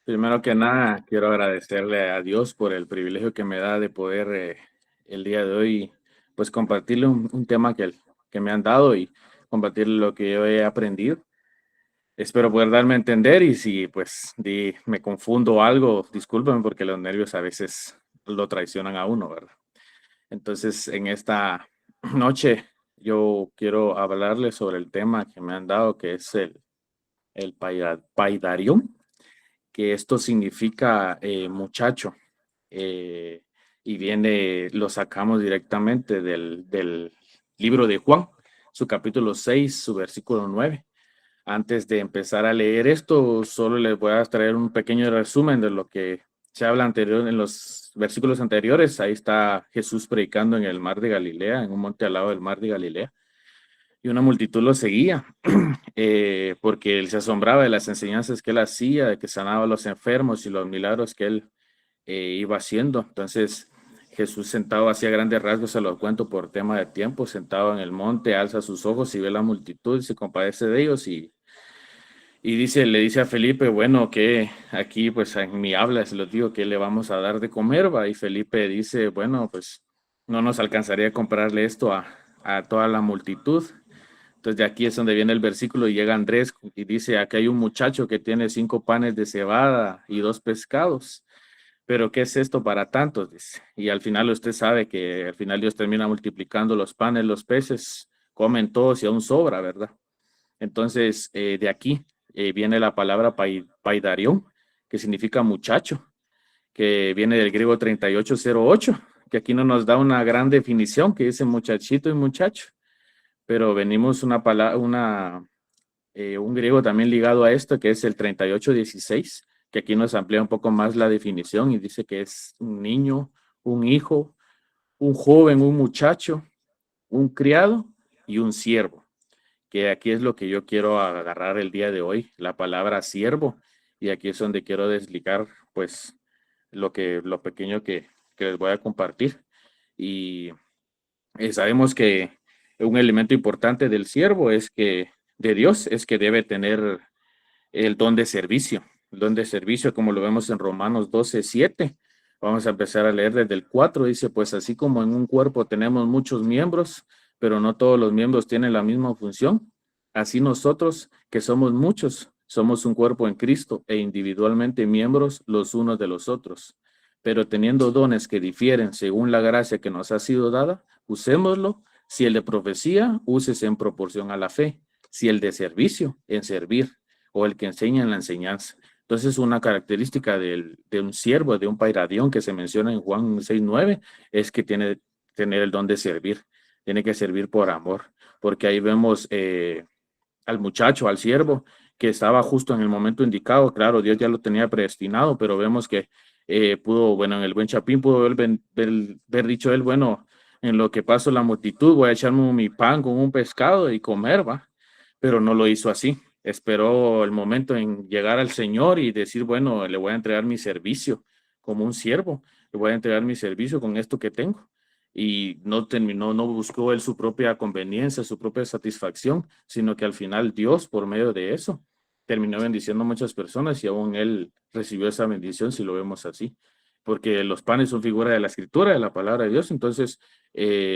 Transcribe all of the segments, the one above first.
Primero que nada, quiero agradecerle a Dios por el privilegio que me da de poder el día de hoy, pues compartirle un tema que me han dado y compartirle lo que yo he aprendido. Espero poder darme a entender y si pues me confundo algo, discúlpenme porque los nervios a veces lo traicionan a uno, ¿verdad? Entonces, en esta noche yo quiero hablarle sobre el tema que me han dado, que es el paidarium, que esto significa muchacho, eh, y lo sacamos directamente del libro de Juan, su capítulo 6 su versículo 9. Antes de empezar a leer esto, solo les voy a traer un pequeño resumen de lo que se habla anterior en los versículos anteriores. Ahí está Jesús predicando en el mar de Galilea, en un monte al lado del mar de Galilea, y una multitud lo seguía porque él se asombraba de las enseñanzas que él hacía, de que sanaba a los enfermos y los milagros que él iba haciendo. Entonces, Jesús sentado hacia grandes rasgos, se los cuento por tema de tiempo, sentado en el monte, alza sus ojos y ve la multitud y se compadece de ellos le dice a Felipe, bueno, que aquí pues en mi habla se los digo que le vamos a dar de comer, va. Y Felipe dice, bueno, pues no nos alcanzaría a comprarle esto a toda la multitud. Entonces de aquí es donde viene el versículo y llega Andrés y dice, aquí hay un muchacho que tiene 5 panes de cebada y 2 pescados, pero ¿qué es esto para tantos? Dice. Y al final usted sabe que al final Dios termina multiplicando los panes, los peces, comen todos y aún sobra, ¿verdad? Entonces de aquí viene la palabra paidarión, que significa muchacho, que viene del griego 3808, que aquí no nos da una gran definición, que dice muchachito y muchacho, pero venimos un griego también ligado a esto, que es el 3816, que aquí nos amplía un poco más la definición y dice que es un niño, un hijo, un joven, un muchacho, un criado y un siervo, que aquí es lo que yo quiero agarrar el día de hoy, la palabra siervo, y aquí es donde quiero desligar pues lo pequeño que les voy a compartir. Y sabemos que un elemento importante del siervo es que de Dios es que debe tener el don de servicio. El don de servicio, como lo vemos en Romanos 12:7. Vamos a empezar a leer desde el 4. Dice, pues así como en un cuerpo tenemos muchos miembros, pero no todos los miembros tienen la misma función, así nosotros, que somos muchos, somos un cuerpo en Cristo e individualmente miembros los unos de los otros. Pero teniendo dones que difieren según la gracia que nos ha sido dada, usémoslo. Si el de profecía, úsese en proporción a la fe. Si el de servicio, en servir, o el que enseña en la enseñanza. Entonces, una característica de un siervo, de un pairadión que se menciona en Juan 6:9, es que tiene que tener el don de servir, tiene que servir por amor, porque ahí vemos al muchacho, al siervo, que estaba justo en el momento indicado. Claro, Dios ya lo tenía predestinado, pero vemos que bueno, en el buen Chapín pudo ver dicho él, bueno, en lo que pasó la multitud, voy a echarme mi pan con un pescado y comer, va, pero no lo hizo así. Esperó el momento en llegar al Señor y decir, bueno, le voy a entregar mi servicio como un siervo, le voy a entregar mi servicio con esto que tengo. Y no terminó, no buscó él su propia conveniencia, su propia satisfacción, sino que al final Dios, por medio de eso, terminó bendiciendo a muchas personas y aún él recibió esa bendición, si lo vemos así. Porque los panes son figura de la escritura, de la palabra de Dios, entonces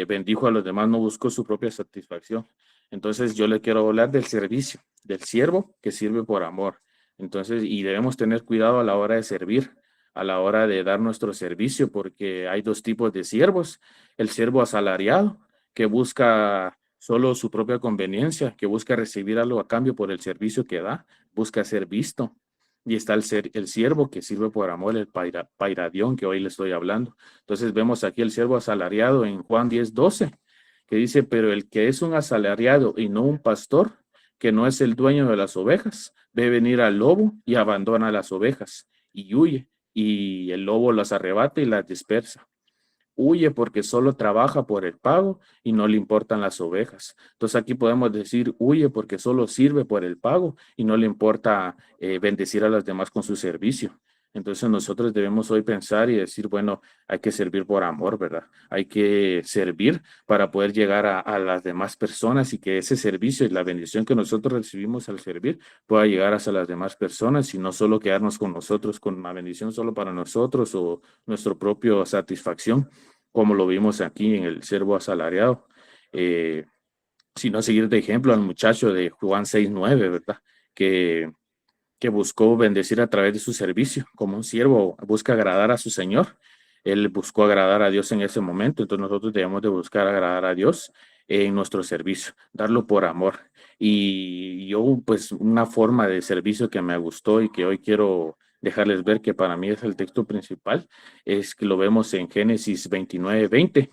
bendijo a los demás, no buscó su propia satisfacción. Entonces yo le quiero hablar del servicio, del siervo que sirve por amor. Entonces, y debemos tener cuidado a la hora de servir, a la hora de dar nuestro servicio, porque hay dos tipos de siervos. El siervo asalariado, que busca solo su propia conveniencia, que busca recibir algo a cambio por el servicio que da, busca ser visto. Y está el siervo que sirve por amor, el pairadión que hoy le estoy hablando. Entonces vemos aquí el siervo asalariado en Juan 10:12 que dice, pero el que es un asalariado y no un pastor, que no es el dueño de las ovejas, ve venir al lobo y abandona las ovejas y huye, y el lobo las arrebata y las dispersa. Huye porque solo trabaja por el pago y no le importan las ovejas. Entonces aquí podemos decir, huye porque solo sirve por el pago y no le importa bendecir a las demás con su servicio. Entonces nosotros debemos hoy pensar y decir, bueno, hay que servir por amor, ¿verdad? Hay que servir para poder llegar a las demás personas y que ese servicio y la bendición que nosotros recibimos al servir pueda llegar hacia las demás personas y no solo quedarnos con nosotros, con una bendición solo para nosotros o nuestra propia satisfacción, como lo vimos aquí en el siervo asalariado. Eh, Sino seguir de ejemplo al muchacho de Juan 6:9, ¿verdad? Que, que buscó bendecir a través de su servicio, como un siervo busca agradar a su Señor. Él buscó agradar a Dios en ese momento, entonces nosotros debemos de buscar agradar a Dios en nuestro servicio, darlo por amor. Y yo, pues, una forma de servicio que me gustó y que hoy quiero dejarles ver que para mí es el texto principal, es que lo vemos en Génesis 29:20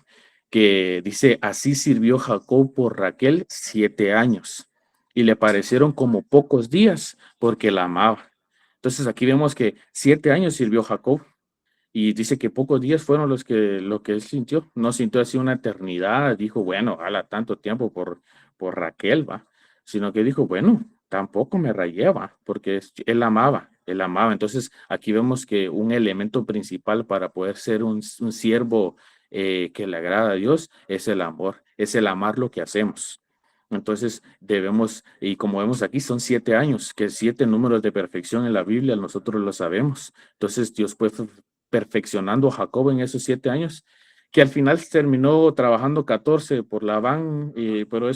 que dice, así sirvió Jacob por Raquel 7 años y le parecieron como pocos días porque la amaba. Entonces aquí vemos que 7 años sirvió Jacob y dice que pocos días fueron lo que él sintió. No sintió así una eternidad, dijo, bueno, hala tanto tiempo por Raquel, va, sino que dijo, bueno, tampoco me rayé, va, porque él amaba, él amaba. Entonces aquí vemos que un elemento principal para poder ser un siervo que le agrada a Dios es el amor, es el amar lo que hacemos. Entonces debemos, y como vemos aquí, son 7 años, que 7 números de perfección en la Biblia, nosotros lo sabemos. Entonces Dios fue perfeccionando a Jacob en esos 7 años, que al final terminó trabajando 14 por Labán, pero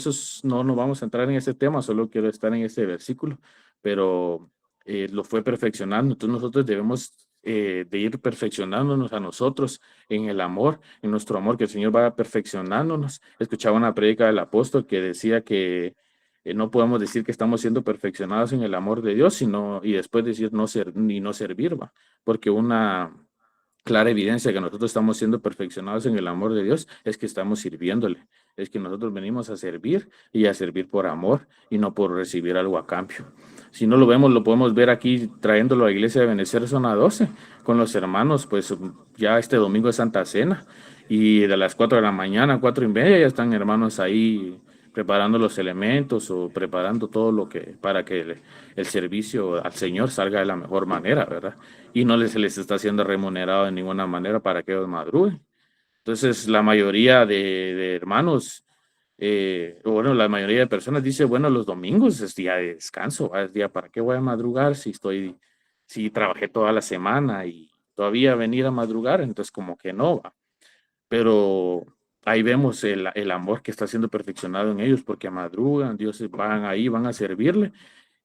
no, no vamos a entrar en ese tema, solo quiero estar en ese versículo, pero lo fue perfeccionando. Entonces nosotros debemos de ir perfeccionándonos a nosotros en el amor, en nuestro amor, que el Señor vaya perfeccionándonos. Escuchaba una prédica del apóstol que decía que no podemos decir que estamos siendo perfeccionados en el amor de Dios, sino y después decir no ser ni no servir, ¿va? Porque una clara evidencia que nosotros estamos siendo perfeccionados en el amor de Dios es que estamos sirviéndole, es que nosotros venimos a servir y a servir por amor y no por recibir algo a cambio. Si no lo vemos, lo podemos ver aquí trayéndolo a la iglesia de Benecer Zona 12 con los hermanos, pues ya este domingo es Santa Cena y de las 4 de la mañana, 4:30, ya están hermanos ahí preparando los elementos o preparando todo lo que para que el servicio al Señor salga de la mejor manera, ¿verdad? Y no se les está siendo remunerado de ninguna manera para que ellos madruguen. Entonces, la mayoría de hermanos, o bueno, la mayoría de personas dice, bueno, los domingos es día de descanso, ¿va? Es día para qué voy a madrugar si trabajé toda la semana y todavía venir a madrugar, entonces como que no va. Pero ahí vemos el amor que está siendo perfeccionado en ellos porque madrugan, Dios van ahí, van a servirle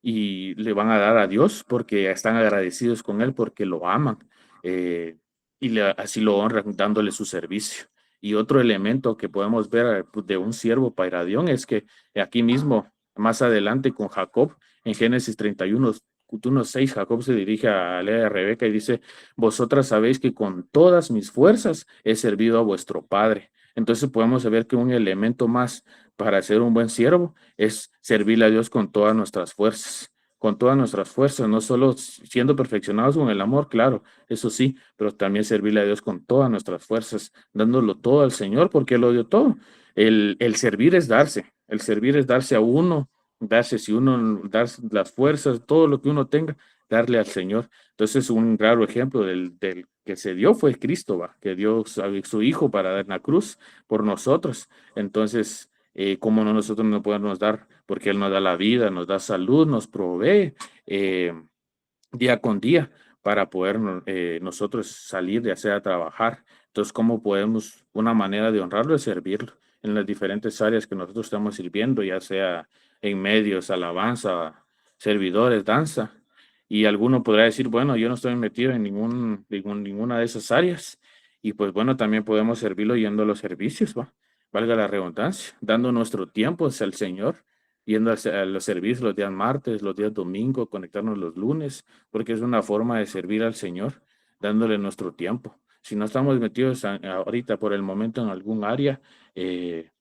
y le van a dar a Dios porque están agradecidos con Él, porque lo aman eh, y así lo honran dándole su servicio. Y otro elemento que podemos ver de un siervo pairadión es que aquí mismo, más adelante con Jacob, en Génesis 31:6, Jacob se dirige a Lea y a Rebeca y dice, vosotras sabéis que con todas mis fuerzas he servido a vuestro padre. Entonces podemos ver que un elemento más para ser un buen siervo es servirle a Dios con todas nuestras fuerzas, no solo siendo perfeccionados con el amor, claro, eso sí, pero también servirle a Dios con todas nuestras fuerzas, dándolo todo al Señor, porque Él lo dio todo. El servir es darse, el servir es darse a uno, darse si uno, dar las fuerzas, todo lo que uno tenga, darle al Señor. Entonces, un raro ejemplo del que se dio fue Cristo, ¿va? Que dio su Hijo para dar la cruz por nosotros. Entonces, cómo no nosotros no podemos dar, porque Él nos da la vida, nos da salud, nos provee eh, día con día para poder nosotros salir, ya sea a trabajar. Entonces, ¿cómo podemos, una manera de honrarlo es servirlo en las diferentes áreas que nosotros estamos sirviendo, ya sea en medios, alabanza, servidores, danza? Y alguno podrá decir, bueno, yo no estoy metido en ninguna de esas áreas. Y pues bueno, también podemos servirlo yendo a los servicios, ¿va? Valga la redundancia, dando nuestro tiempo hacia el Señor, yendo a los servicios los días martes, los días domingo, conectarnos los lunes, porque es una forma de servir al Señor, dándole nuestro tiempo. Si no estamos metidos ahorita por el momento en algún área,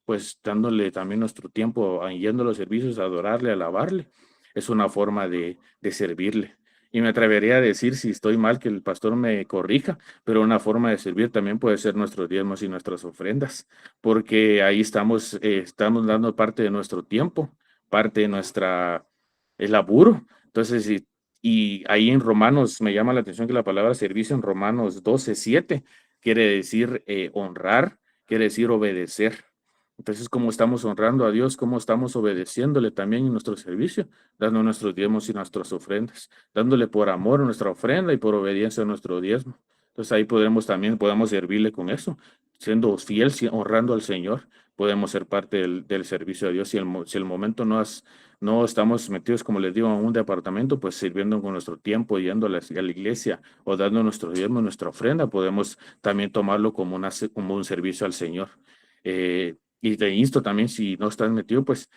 pues dándole también nuestro tiempo, yendo a los servicios, a adorarle, a alabarle, es una forma de servirle. Y me atrevería a decir, si estoy mal, que el pastor me corrija, pero una forma de servir también puede ser nuestros diezmos y nuestras ofrendas, porque ahí estamos dando parte de nuestro tiempo, parte de nuestra el laburo. Entonces, Y ahí en Romanos me llama la atención que la palabra servicio en Romanos 12:7 quiere decir honrar, quiere decir obedecer. Entonces, ¿cómo estamos honrando a Dios? ¿Cómo estamos obedeciéndole también en nuestro servicio? Dando nuestros diezmos y nuestras ofrendas, dándole por amor nuestra ofrenda y por obediencia nuestro diezmo. Entonces ahí podemos servirle con eso, siendo fiel, honrando al Señor, podemos ser parte del servicio a Dios. Si el momento no estamos metidos, como les digo, en un departamento, pues sirviendo con nuestro tiempo, yendo a la iglesia o dando nuestro diezmo, nuestra ofrenda, podemos también tomarlo como un servicio al Señor. Y te insto también, si no estás metido, pues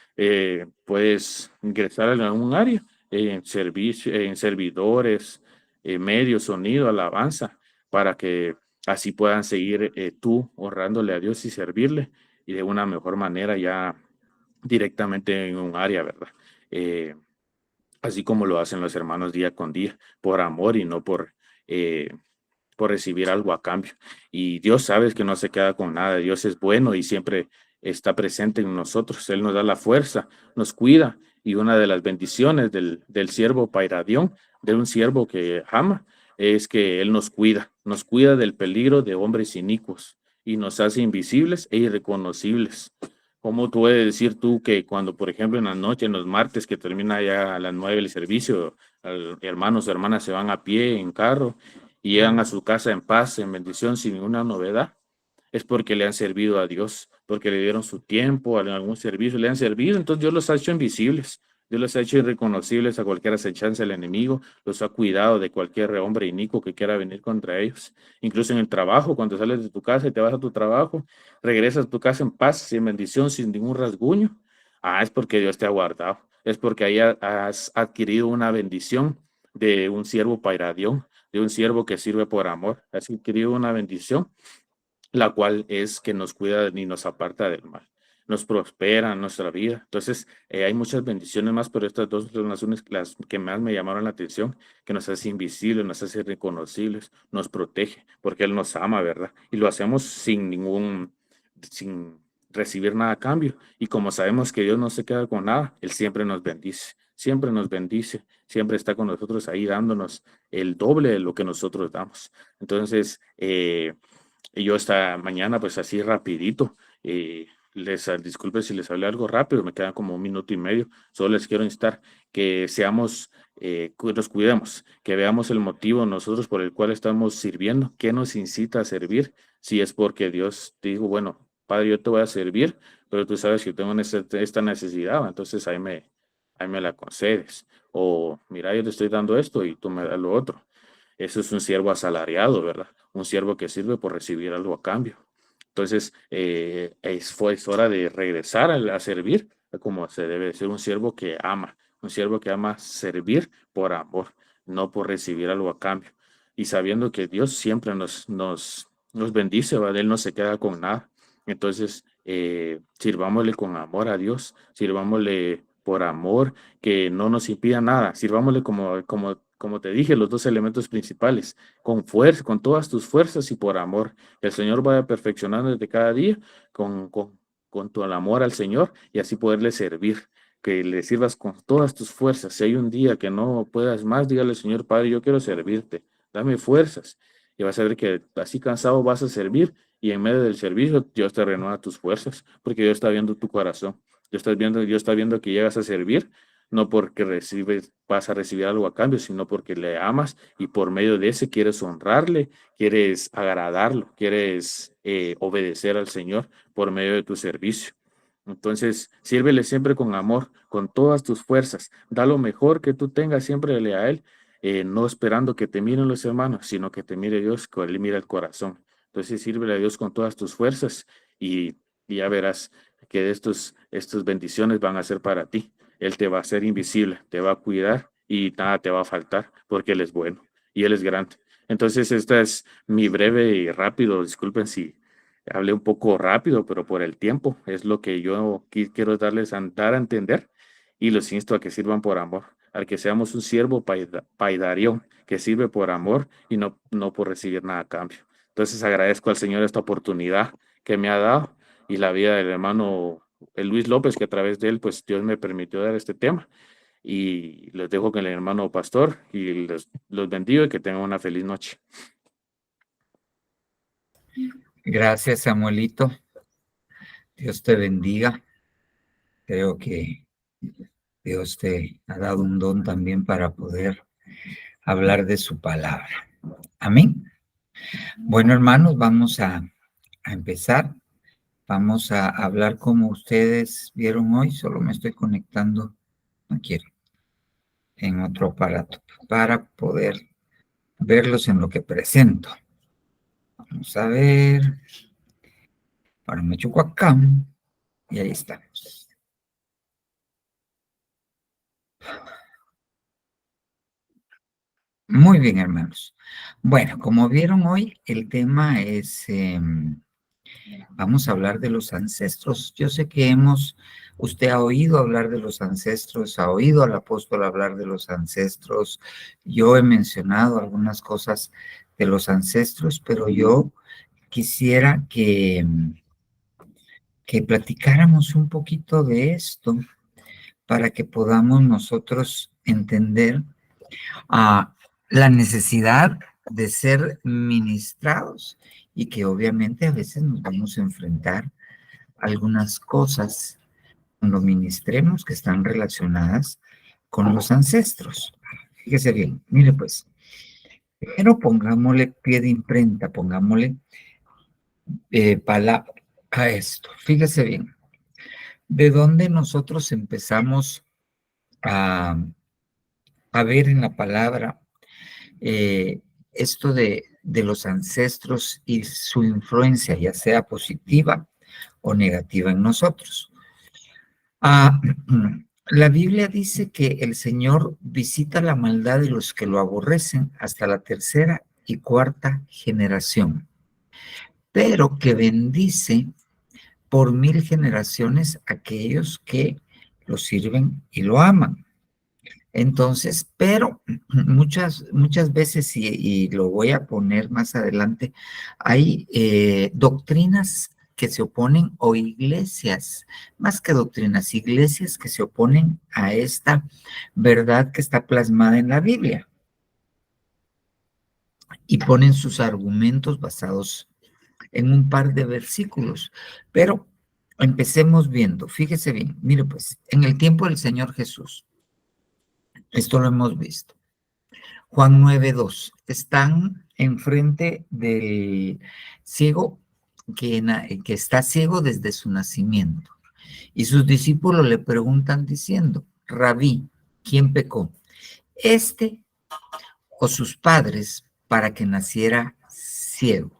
puedes ingresar en algún área, en servicio, en servidores, medio, sonido, alabanza, para que así puedan seguir tú honrándole a Dios y servirle y de una mejor manera ya directamente en un área, ¿verdad? Eh, Así como lo hacen los hermanos día con día, por amor y no por recibir algo a cambio. Y Dios sabe que no se queda con nada. Dios es bueno y siempre está presente en nosotros. Él nos da la fuerza, nos cuida. Y una de las bendiciones del siervo Pairadión, de un siervo que ama, es que Él nos cuida del peligro de hombres inicuos y nos hace invisibles e irreconocibles. ¿Cómo tú puedes decir tú que cuando, por ejemplo, en la noche, en los martes, que termina ya a las 9 el servicio, hermanos o hermanas se van a pie, en carro, y llegan a su casa en paz, en bendición, sin ninguna novedad? Es porque le han servido a Dios, porque le dieron su tiempo, algún servicio, le han servido, entonces Dios los ha hecho invisibles, Dios los ha hecho irreconocibles a cualquier acechanza del enemigo, los ha cuidado de cualquier hombre inicuo que quiera venir contra ellos. Incluso en el trabajo, cuando sales de tu casa y te vas a tu trabajo, regresas a tu casa en paz, sin bendición, sin ningún rasguño. Es porque Dios te ha guardado, es porque ahí has adquirido una bendición de un siervo pairadión, de un siervo que sirve por amor, has adquirido una bendición la cual es que nos cuida y nos aparta del mal, nos prospera en nuestra vida. Entonces, hay muchas bendiciones más, pero estas dos son las que más me llamaron la atención, que nos hace invisibles, nos hace reconocibles, nos protege, porque Él nos ama, ¿verdad? Y lo hacemos sin recibir nada a cambio. Y como sabemos que Dios no se queda con nada, Él siempre nos bendice, siempre está con nosotros ahí dándonos el doble de lo que nosotros damos. Entonces, y yo esta mañana, pues así rapidito, disculpe si les hablé algo rápido, me quedan como un minuto y medio, solo les quiero instar que seamos, nos cuidemos, que veamos el motivo nosotros por el cual estamos sirviendo, qué nos incita a servir, si es porque Dios dijo, bueno, Padre, yo te voy a servir, pero tú sabes que tengo esta necesidad, entonces ahí me la concedes, o mira, yo te estoy dando esto y tú me das lo otro. Eso es un siervo asalariado, ¿verdad? Un siervo que sirve por recibir algo a cambio. Entonces, es hora de regresar a servir como se debe ser un siervo que ama servir por amor, no por recibir algo a cambio. Y sabiendo que Dios siempre nos bendice, ¿verdad? Él no se queda con nada. Entonces, sirvámosle con amor a Dios, sirvámosle por amor, que no nos impida nada, sirvámosle como te dije, los dos elementos principales, con fuerza, con todas tus fuerzas y por amor. El Señor vaya perfeccionando desde cada día con tu amor al Señor y así poderle servir, que le sirvas con todas tus fuerzas. Si hay un día que no puedas más, dígale, Señor Padre, yo quiero servirte, dame fuerzas. Y vas a ver que así cansado vas a servir y en medio del servicio Dios te renueva tus fuerzas, porque Dios está viendo tu corazón. Dios está viendo que llegas a servir no porque vas a recibir algo a cambio, sino porque le amas y por medio de ese quieres honrarle, quieres agradarlo, quieres obedecer al Señor por medio de tu servicio. Entonces, sírvele siempre con amor, con todas tus fuerzas. Da lo mejor que tú tengas, siempre a Él, no esperando que te miren los hermanos, sino que te mire Dios, que Él mira el corazón. Entonces, sírvele a Dios con todas tus fuerzas y ya verás que estas bendiciones van a ser para ti. Él te va a hacer invisible, te va a cuidar y nada te va a faltar porque Él es bueno y Él es grande. Entonces, esta es mi breve y rápido, disculpen si hablé un poco rápido, pero por el tiempo es lo que yo quiero darles dar a entender y los insto a que sirvan por amor, a que seamos un siervo paidarión que sirve por amor y no por recibir nada a cambio. Entonces agradezco al Señor esta oportunidad que me ha dado y la vida del hermano Luis López, que a través de él, pues Dios me permitió dar este tema. Y los dejo con el hermano pastor y los bendigo y que tengan una feliz noche. Gracias, Samuelito. Dios te bendiga. Creo que Dios te ha dado un don también para poder hablar de su palabra. Amén. Bueno, hermanos, vamos a empezar. Vamos a hablar como ustedes vieron hoy. Solo me estoy conectando, no quiero, en otro aparato para poder verlos en lo que presento. Vamos a ver. Ahora me choco acá y ahí estamos. Muy bien, hermanos. Bueno, como vieron hoy, el tema es, vamos a hablar de los ancestros. Yo sé que usted ha oído hablar de los ancestros, ha oído al apóstol hablar de los ancestros. Yo he mencionado algunas cosas de los ancestros, pero yo quisiera que platicáramos un poquito de esto para que podamos nosotros entender a la necesidad de ser ministrados y que obviamente a veces nos vamos a enfrentar a algunas cosas cuando ministremos que están relacionadas con los ancestros. Fíjese bien, mire pues, primero pongámosle pie de imprenta, pongámosle palabra a esto. Fíjese bien, ¿de dónde nosotros empezamos a ver en la palabra esto de los ancestros y su influencia, ya sea positiva o negativa en nosotros? La Biblia dice que el Señor visita la maldad de los que lo aborrecen hasta la tercera y cuarta generación, pero que bendice por 1000 generaciones a aquellos que lo sirven y lo aman. Entonces, pero muchas veces, y lo voy a poner más adelante, hay doctrinas que se oponen, o iglesias, más que doctrinas, iglesias que se oponen a esta verdad que está plasmada en la Biblia y ponen sus argumentos basados en un par de versículos. Pero empecemos viendo, fíjese bien, mire pues, en el tiempo del Señor Jesús, esto lo hemos visto. Juan 9:2. Están enfrente del ciego que está ciego desde su nacimiento. Y sus discípulos le preguntan diciendo, Rabí, ¿quién pecó? ¿Este o sus padres para que naciera ciego?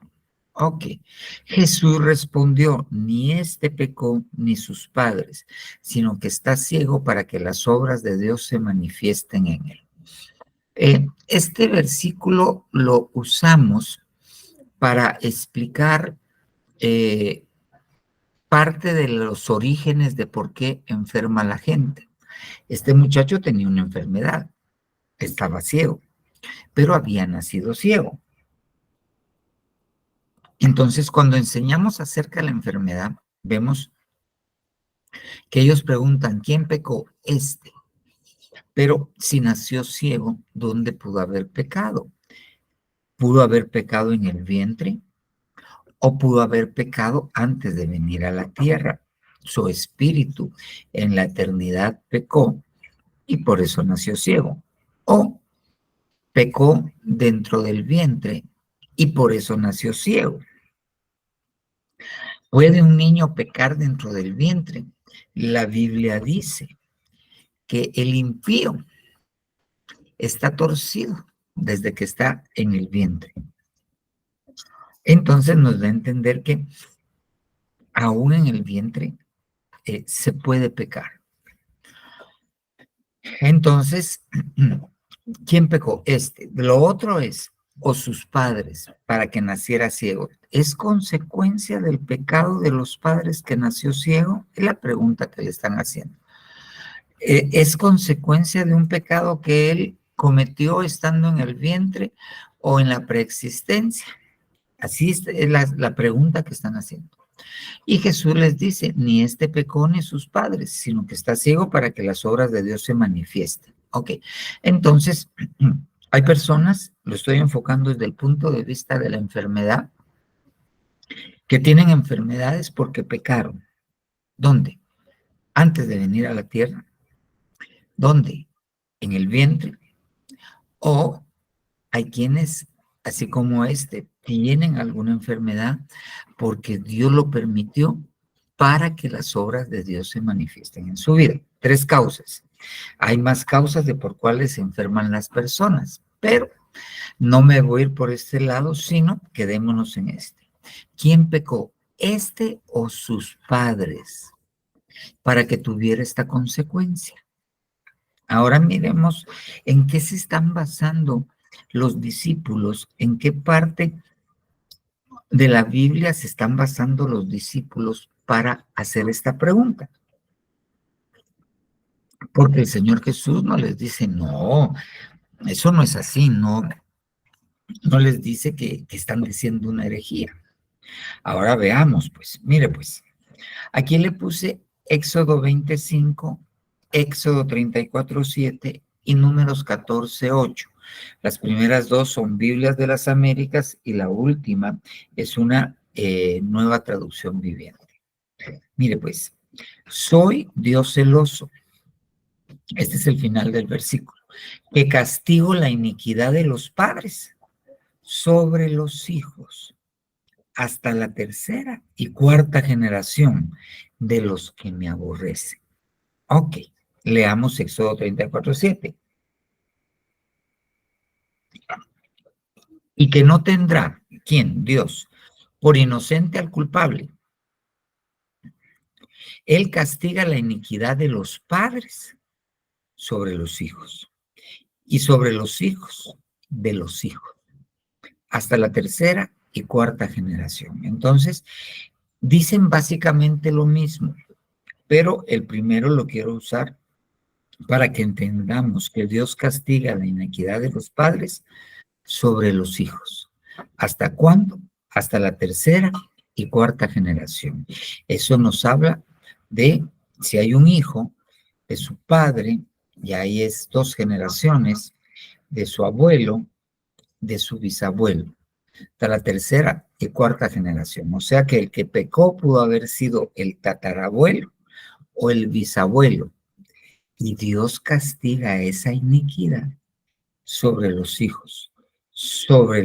Ok. Jesús respondió, ni este pecó ni sus padres, sino que está ciego para que las obras de Dios se manifiesten en él. Este versículo lo usamos para explicar parte de los orígenes de por qué enferma la gente. Este muchacho tenía una enfermedad, estaba ciego, pero había nacido ciego. Entonces, cuando enseñamos acerca de la enfermedad, vemos que ellos preguntan, ¿quién pecó? Este. Pero si nació ciego, ¿dónde pudo haber pecado? ¿Pudo haber pecado en el vientre? ¿O pudo haber pecado antes de venir a la tierra? Su espíritu en la eternidad pecó y por eso nació ciego. ¿O pecó dentro del vientre y por eso nació ciego? ¿Puede un niño pecar dentro del vientre? La Biblia dice que el impío está torcido desde que está en el vientre. Entonces nos da a entender que aún en el vientre se puede pecar. Entonces, ¿quién pecó? Lo otro es, o sus padres, para que naciera ciego. ¿Es consecuencia del pecado de los padres que nació ciego? Es la pregunta que le están haciendo. ¿Es consecuencia de un pecado que él cometió estando en el vientre o en la preexistencia? Así es la pregunta que están haciendo. Y Jesús les dice, ni este pecó ni sus padres, sino que está ciego para que las obras de Dios se manifiesten. Ok, entonces hay personas, lo estoy enfocando desde el punto de vista de la enfermedad, que tienen enfermedades porque pecaron. ¿Dónde? Antes de venir a la tierra. ¿Dónde? En el vientre. O hay quienes, así como este, tienen alguna enfermedad porque Dios lo permitió para que las obras de Dios se manifiesten en su vida. 3 causas. Hay más causas de por cuáles se enferman las personas, pero no me voy a ir por este lado, sino quedémonos en este. ¿Quién pecó? ¿Este o sus padres? Para que tuviera esta consecuencia. Ahora miremos en qué se están basando los discípulos, en qué parte de la Biblia se están basando los discípulos para hacer esta pregunta. Porque el Señor Jesús no les dice, no, eso no es así, no les dice que están diciendo una herejía. Ahora veamos, pues, mire, pues, aquí le puse Éxodo 25, Éxodo 34:7 y Números 14:8. Las primeras 2 son Biblias de las Américas y la última es una nueva traducción viviente. Mire, pues, soy Dios celoso. Este es el final del versículo. Que castigo la iniquidad de los padres sobre los hijos hasta la tercera y cuarta generación de los que me aborrecen. Ok, leamos Éxodo 34:7. Y que no tendrá, ¿quién? Dios, por inocente al culpable. Él castiga la iniquidad de los padres sobre los hijos y sobre los hijos de los hijos, hasta la tercera y cuarta generación. Entonces, dicen básicamente lo mismo, pero el primero lo quiero usar para que entendamos que Dios castiga la iniquidad de los padres sobre los hijos. ¿Hasta cuándo? Hasta la tercera y cuarta generación. Eso nos habla de si hay un hijo, de su padre, y ahí es 2 generaciones, de su abuelo, de su bisabuelo, hasta la tercera y cuarta generación. O sea que el que pecó pudo haber sido el tatarabuelo o el bisabuelo, y Dios castiga esa iniquidad sobre los hijos, sobre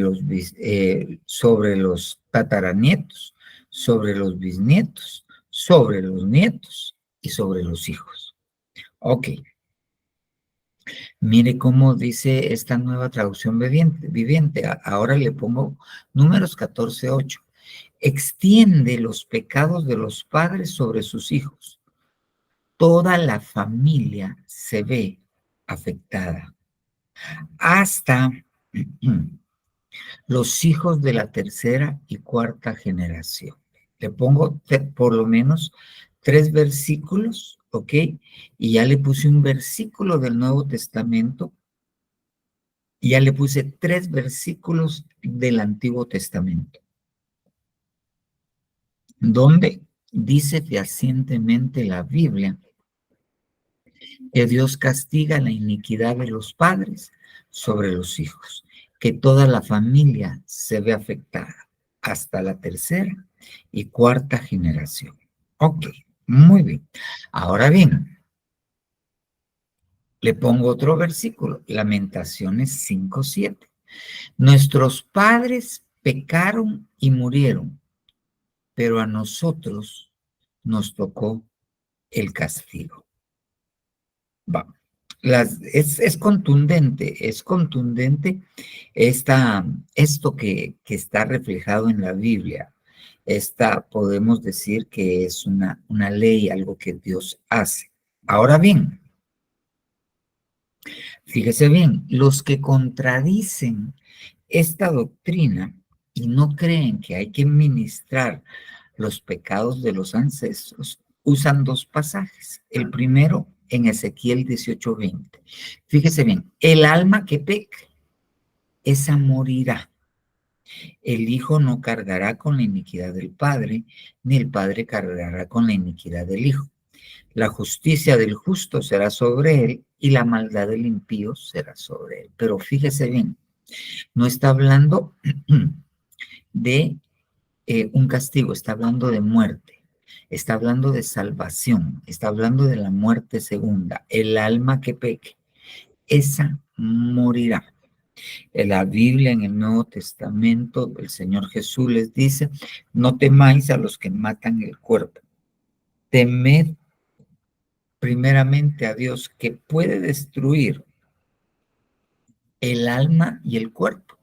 los tataranietos, sobre los bisnietos, sobre los nietos y sobre los hijos. Ok. Mire cómo dice esta nueva traducción viviente. Ahora le pongo Números 14:8. Extiende los pecados de los padres sobre sus hijos. Toda la familia se ve afectada. Hasta los hijos de la tercera y cuarta generación. Le pongo por lo menos 3 versículos, ¿ok? Y ya le puse un versículo del Nuevo Testamento y ya le puse 3 versículos del Antiguo Testamento, donde dice fehacientemente la Biblia que Dios castiga la iniquidad de los padres sobre los hijos, que toda la familia se ve afectada hasta la tercera y cuarta generación. Ok, muy bien. Ahora bien, le pongo otro versículo, Lamentaciones 5:7. Nuestros padres pecaron y murieron, pero a nosotros nos tocó el castigo. Va. Es contundente esto que está reflejado en la Biblia. Podemos decir que es una ley, algo que Dios hace. Ahora bien, fíjese bien, los que contradicen esta doctrina y no creen que hay que ministrar los pecados de los ancestros, usan 2 pasajes. El primero en Ezequiel 18:20. Fíjese bien, el alma que peca, esa morirá. El hijo no cargará con la iniquidad del padre, ni el padre cargará con la iniquidad del hijo. La justicia del justo será sobre él y la maldad del impío será sobre él. Pero fíjese bien, no está hablando de un castigo, está hablando de muerte, está hablando de salvación, está hablando de la muerte segunda. El alma que peque, esa morirá. En la Biblia, en el Nuevo Testamento, el Señor Jesús les dice, no temáis a los que matan el cuerpo, temed primeramente a Dios que puede destruir el alma y el cuerpo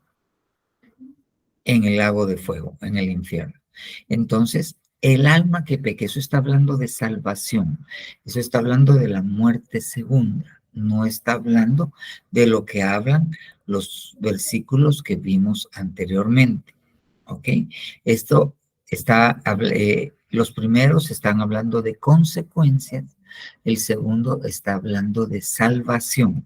en el lago de fuego, en el infierno. Entonces, el alma que peque, eso está hablando de salvación, eso está hablando de la muerte segunda, no está hablando de lo que hablan los versículos que vimos anteriormente, ¿ok? Esto está, los primeros están hablando de consecuencias, el segundo está hablando de salvación.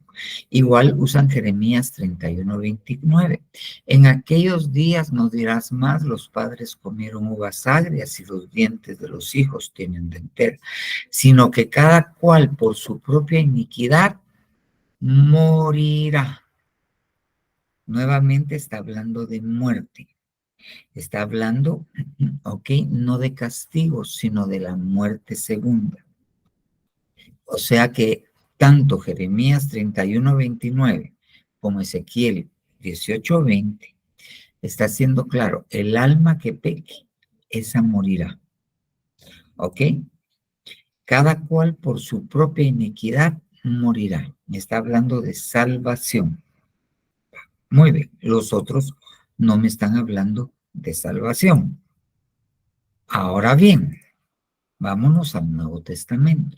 Igual usan Jeremías 31:29. En aquellos días no dirás más, los padres comieron uvas agrias y los dientes de los hijos tienen dentera, sino que cada cual por su propia iniquidad morirá. Nuevamente está hablando de muerte. Está hablando, ok, no de castigo, sino de la muerte segunda. O sea que tanto Jeremías 31:29 como Ezequiel 18:20 está siendo claro, el alma que peque, esa morirá. ¿Ok? Cada cual por su propia iniquidad morirá. Está hablando de salvación. Muy bien, los otros no me están hablando de salvación. Ahora bien, vámonos al Nuevo Testamento.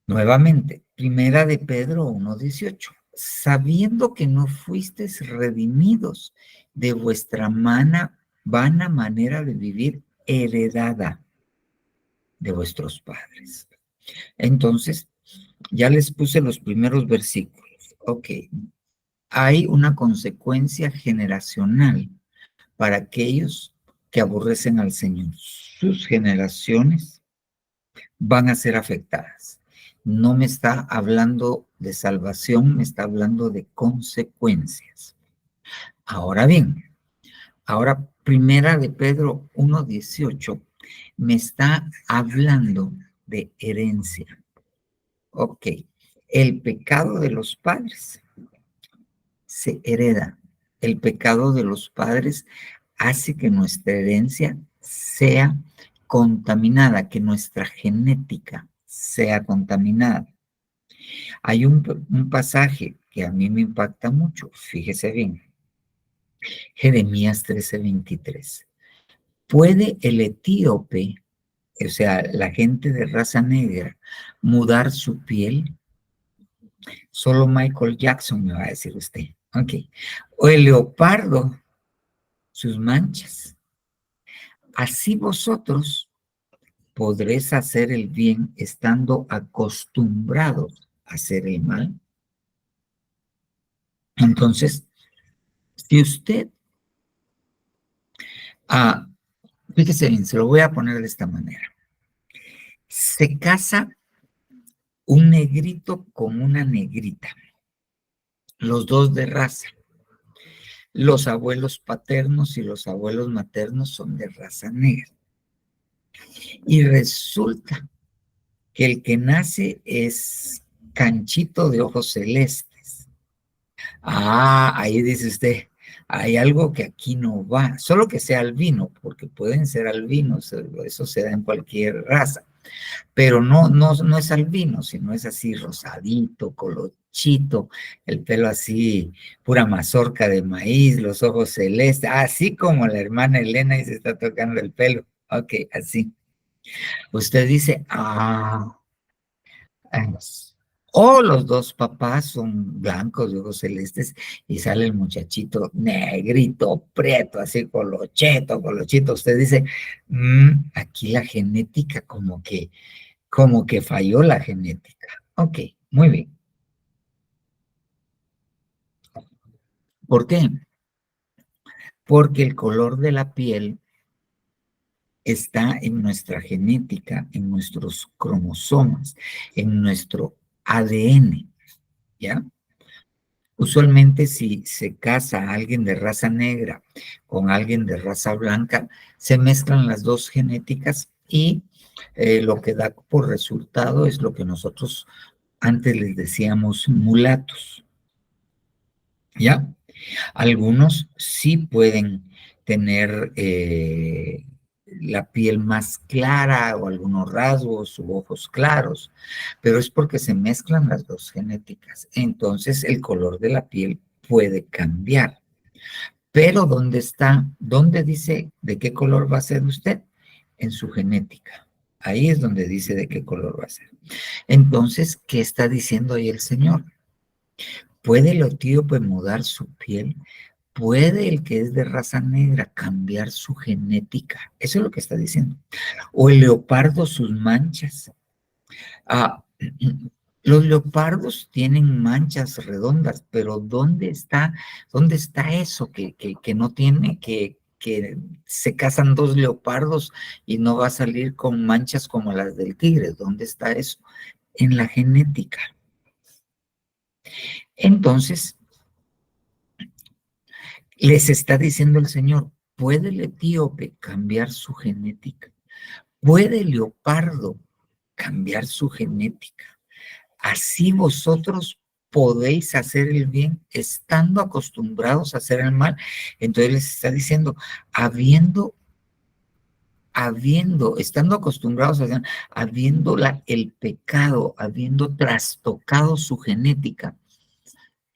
Nuevamente, Primera de Pedro 1:18. Sabiendo que no fuisteis redimidos de vuestra vana manera de vivir heredada de vuestros padres. Entonces, ya les puse los primeros versículos. Ok, hay una consecuencia generacional para aquellos que aborrecen al Señor. Sus generaciones van a ser afectadas. No me está hablando de salvación, me está hablando de consecuencias. Ahora bien, ahora Primera de Pedro 1:18 me está hablando de herencia. Ok, el pecado de los padres se hereda. El pecado de los padres hace que nuestra herencia sea contaminada, que nuestra genética sea contaminada. Hay un pasaje que a mí me impacta mucho, fíjese bien, Jeremías 13:23. ¿Puede el etíope, o sea, la gente de raza negra, mudar su piel? Solo Michael Jackson me va a decir usted. Ok. O el leopardo, sus manchas. Así vosotros podréis hacer el bien estando acostumbrados a hacer el mal. Entonces, si usted, fíjese bien, se lo voy a poner de esta manera. Se casa un negrito con una negrita, los dos de raza. Los abuelos paternos y los abuelos maternos son de raza negra. Y resulta que el que nace es canchito de ojos celestes. Ahí dice usted, hay algo que aquí no va, solo que sea albino, porque pueden ser albinos, eso se da en cualquier raza, pero no es albino, sino es así rosadito, colochito, el pelo así, pura mazorca de maíz, los ojos celestes, así como la hermana Elena y se está tocando el pelo, ok, así. Usted dice, o los dos papás son blancos de ojos celestes y sale el muchachito negrito, prieto, así colochito. Usted dice, aquí la genética como que falló la genética. Ok, muy bien. ¿Por qué? porque el color de la piel está en nuestra genética, en nuestros cromosomas, en nuestro ADN, ¿ya? Usualmente si se casa a alguien de raza negra con alguien de raza blanca, se mezclan las dos genéticas y lo que da por resultado es lo que nosotros antes les decíamos mulatos, ¿ya? Algunos sí pueden tener la piel más clara o algunos rasgos u ojos claros, pero es porque se mezclan las dos genéticas. Entonces el color de la piel puede cambiar. Pero ¿dónde está? ¿Dónde dice de qué color va a ser usted? En su genética. Ahí es donde dice de qué color va a ser. Entonces, ¿qué está diciendo ahí el Señor? ¿Puede el etíope mudar su piel? ¿Puede el que es de raza negra cambiar su genética? Eso es lo que está diciendo. O el leopardo sus manchas. Ah, los leopardos tienen manchas redondas, pero dónde está eso que no tiene, que se casan dos leopardos y no va a salir con manchas como las del tigre? ¿Dónde está eso? En la genética. Entonces, les está diciendo el Señor, ¿puede el etíope cambiar su genética? ¿Puede el leopardo cambiar su genética? Así vosotros podéis hacer el bien estando acostumbrados a hacer el mal. Entonces les está diciendo, estando acostumbrados a hacer, el pecado, habiendo trastocado su genética,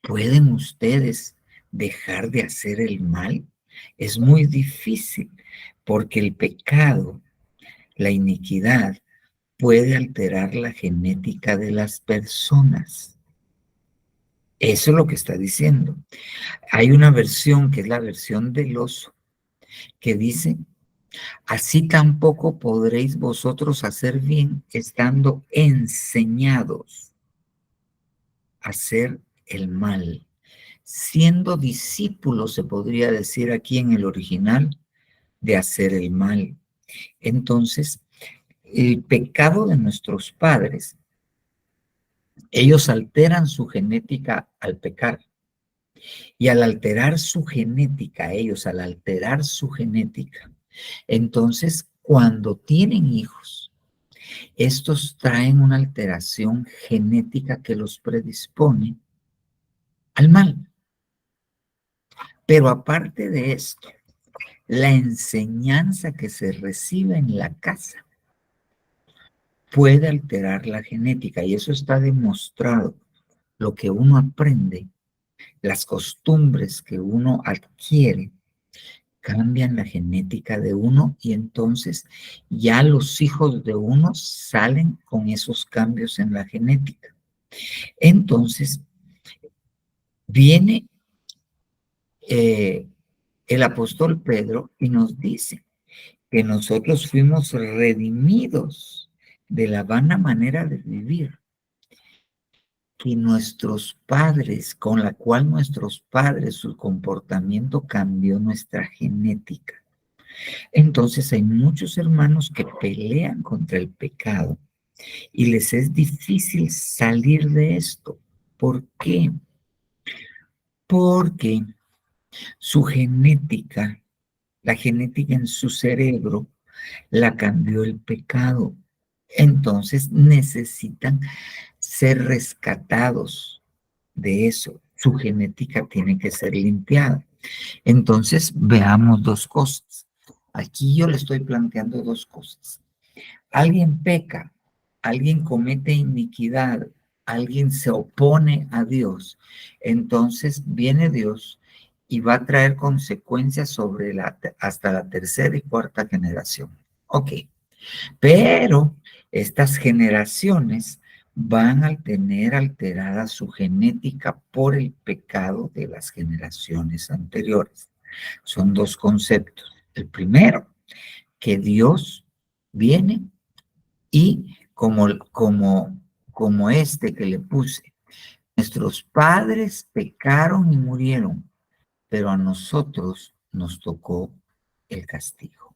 ¿pueden ustedes dejar de hacer el mal? Es muy difícil, porque el pecado, la iniquidad, puede alterar la genética de las personas. Eso es lo que está diciendo. Hay una versión que es la versión del oso, que dice, así tampoco podréis vosotros hacer bien estando enseñados a hacer el mal. Siendo discípulos, se podría decir aquí en el original, de hacer el mal. Entonces, el pecado de nuestros padres, ellos alteran su genética al pecar. Y al alterar su genética, entonces cuando tienen hijos, estos traen una alteración genética que los predispone al mal. Pero aparte de esto, la enseñanza que se recibe en la casa puede alterar la genética, y eso está demostrado. Lo que uno aprende, las costumbres que uno adquiere, cambian la genética de uno, y entonces ya los hijos de uno salen con esos cambios en la genética. Entonces, viene el apóstol Pedro y nos dice que nosotros fuimos redimidos de la vana manera de vivir que nuestros padres, con la cual nuestros padres, su comportamiento cambió nuestra genética. Entonces hay muchos hermanos que pelean contra el pecado y les es difícil salir de esto. ¿Por qué? Porque su genética, la genética en su cerebro, la cambió el pecado. Entonces necesitan ser rescatados de eso. Su genética tiene que ser limpiada. Entonces veamos dos cosas. Aquí yo le estoy planteando dos cosas. Alguien peca, alguien comete iniquidad, alguien se opone a Dios, entonces viene Dios y va a traer consecuencias hasta la tercera y cuarta generación. Ok, pero estas generaciones van a tener alterada su genética por el pecado de las generaciones anteriores. Son dos conceptos. El primero, que Dios viene y como este que le puse, nuestros padres pecaron y murieron, pero a nosotros nos tocó el castigo.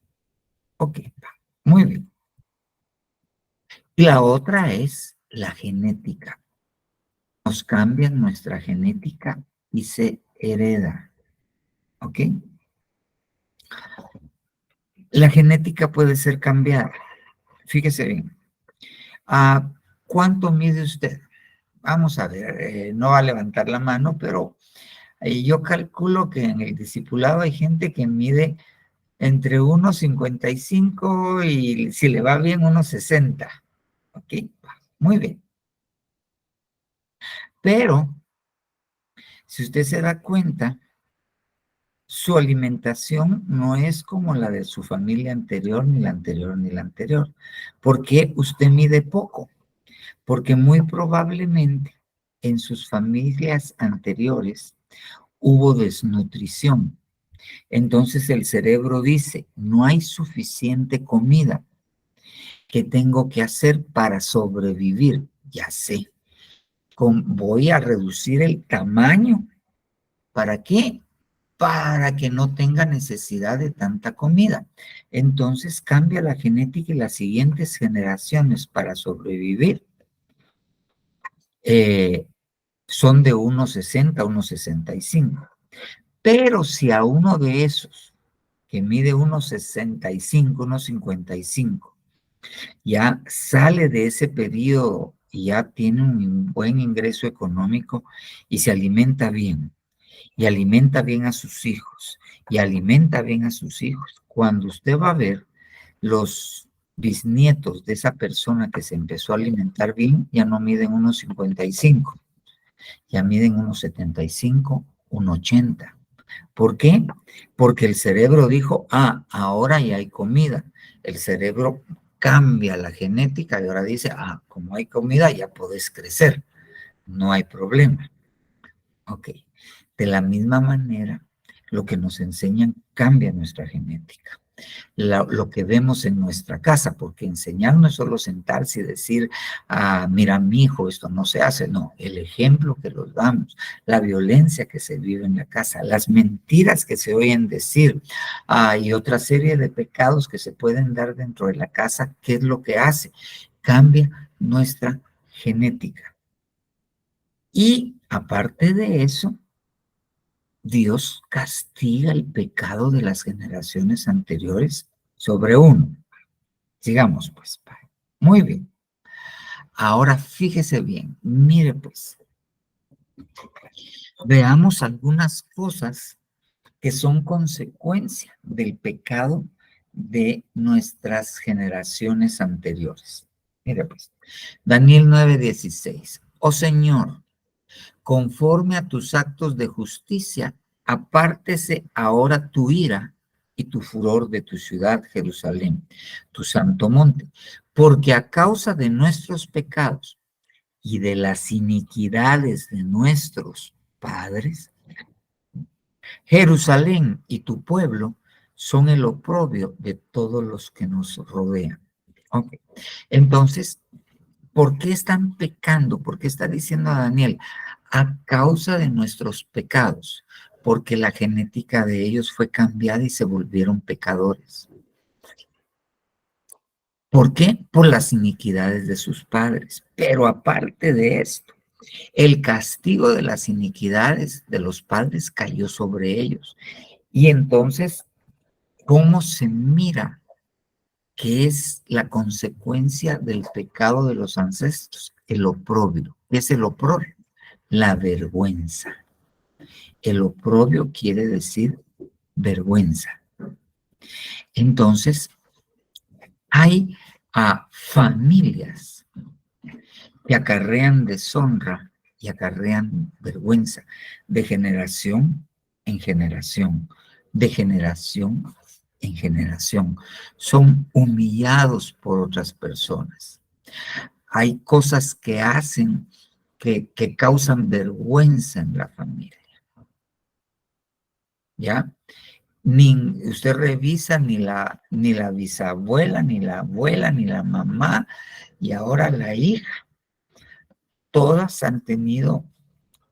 Ok, va, muy bien. La otra es la genética. Nos cambian nuestra genética y se hereda. ¿Ok? La genética puede ser cambiada. Fíjese bien. ¿Cuánto mide usted? Vamos a ver, no va a levantar la mano, pero yo calculo que en el discipulado hay gente que mide entre 1,55 y si le va bien 1,60. ¿Ok? Muy bien. Pero, si usted se da cuenta, su alimentación no es como la de su familia anterior, ni la anterior, ni la anterior. ¿Por qué usted mide poco? Porque muy probablemente en sus familias anteriores hubo desnutrición. Entonces el cerebro dice, no hay suficiente comida. ¿Qué tengo que hacer para sobrevivir? Ya sé. Voy a reducir el tamaño. ¿Para qué? Para que no tenga necesidad de tanta comida. Entonces cambia la genética y las siguientes generaciones para sobrevivir son de 1,60 a 1,65. Pero si a uno de esos que mide 1,65, 1,55, ya sale de ese periodo y ya tiene un buen ingreso económico y se alimenta bien, y alimenta bien a sus hijos, y alimenta bien a sus hijos, cuando usted va a ver los bisnietos de esa persona que se empezó a alimentar bien, ya no miden 1,55, ya miden 1,75, 1,80. ¿Por qué? Porque el cerebro dijo, ahora ya hay comida. El cerebro cambia la genética y ahora dice, como hay comida ya podés crecer, no hay problema. Ok. De la misma manera, lo que nos enseñan cambia nuestra genética. Lo que vemos en nuestra casa, porque enseñar no es solo sentarse y decir, mira, mi hijo, esto no se hace. No, el ejemplo que los damos, la violencia que se vive en la casa, las mentiras que se oyen decir, y otra serie de pecados que se pueden dar dentro de la casa, ¿qué es lo que hace? Cambia nuestra genética. Y aparte de eso, Dios castiga el pecado de las generaciones anteriores sobre uno. Sigamos, pues. Muy bien. Ahora fíjese bien. Mire, pues. Veamos algunas cosas que son consecuencia del pecado de nuestras generaciones anteriores. Mire, pues. Daniel 9:16. Oh Señor, conforme a tus actos de justicia, apártese ahora tu ira y tu furor de tu ciudad, Jerusalén, tu santo monte, porque a causa de nuestros pecados y de las iniquidades de nuestros padres, Jerusalén y tu pueblo son el oprobio de todos los que nos rodean. Okay. Entonces, ¿por qué están pecando? ¿Por qué está diciendo a Daniel? A causa de nuestros pecados, porque la genética de ellos fue cambiada y se volvieron pecadores. ¿Por qué? Por las iniquidades de sus padres. Pero aparte de esto, el castigo de las iniquidades de los padres cayó sobre ellos. Y entonces, ¿cómo se mira qué es la consecuencia del pecado de los ancestros? El oprobio. ¿Qué es el oprobio? La vergüenza. El oprobio quiere decir vergüenza. Entonces, hay familias que acarrean deshonra y acarrean vergüenza de generación en generación, de generación en generación. Son humillados por otras personas. Hay cosas que hacen que causan vergüenza en la familia. ¿Ya? Usted revisa ni la bisabuela, ni la abuela, ni la mamá, y ahora la hija. Todas han tenido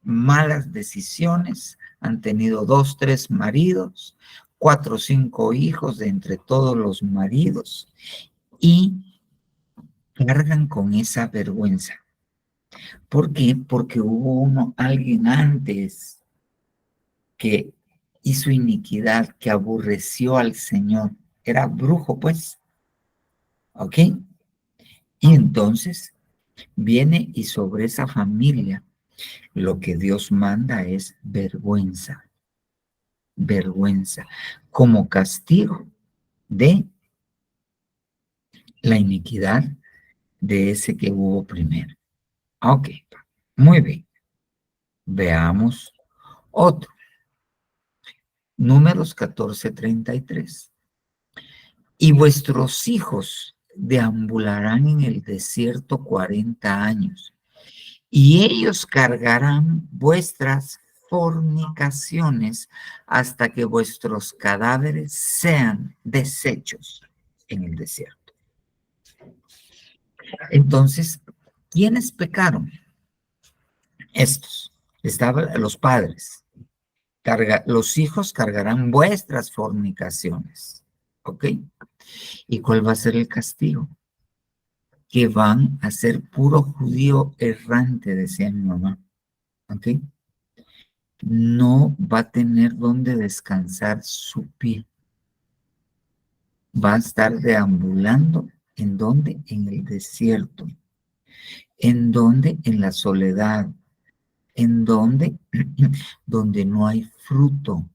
malas decisiones, han tenido 2, 3 maridos. 4 o 5 hijos de entre todos los maridos y cargan con esa vergüenza. ¿Por qué? Porque hubo alguien antes que hizo iniquidad, que aborreció al Señor. Era brujo, pues. ¿Ok? Y entonces viene y sobre esa familia lo que Dios manda es vergüenza. Vergüenza. Como castigo de la iniquidad de ese que hubo primero. Ok, muy bien. Veamos otro. Números 14:33. Y vuestros hijos deambularán en el desierto 40 años, y ellos cargarán vuestras fornicaciones hasta que vuestros cadáveres sean deshechos en el desierto. Entonces, ¿quiénes pecaron? Estos. Estaban los padres. Los hijos cargarán vuestras fornicaciones. ¿Ok? ¿Y cuál va a ser el castigo? Que van a ser puro judío errante, decía mi mamá. ¿Ok? No va a tener dónde descansar su pie. Va a estar deambulando. ¿En dónde? En el desierto. ¿En dónde? En la soledad. ¿En dónde? Donde no hay fruto.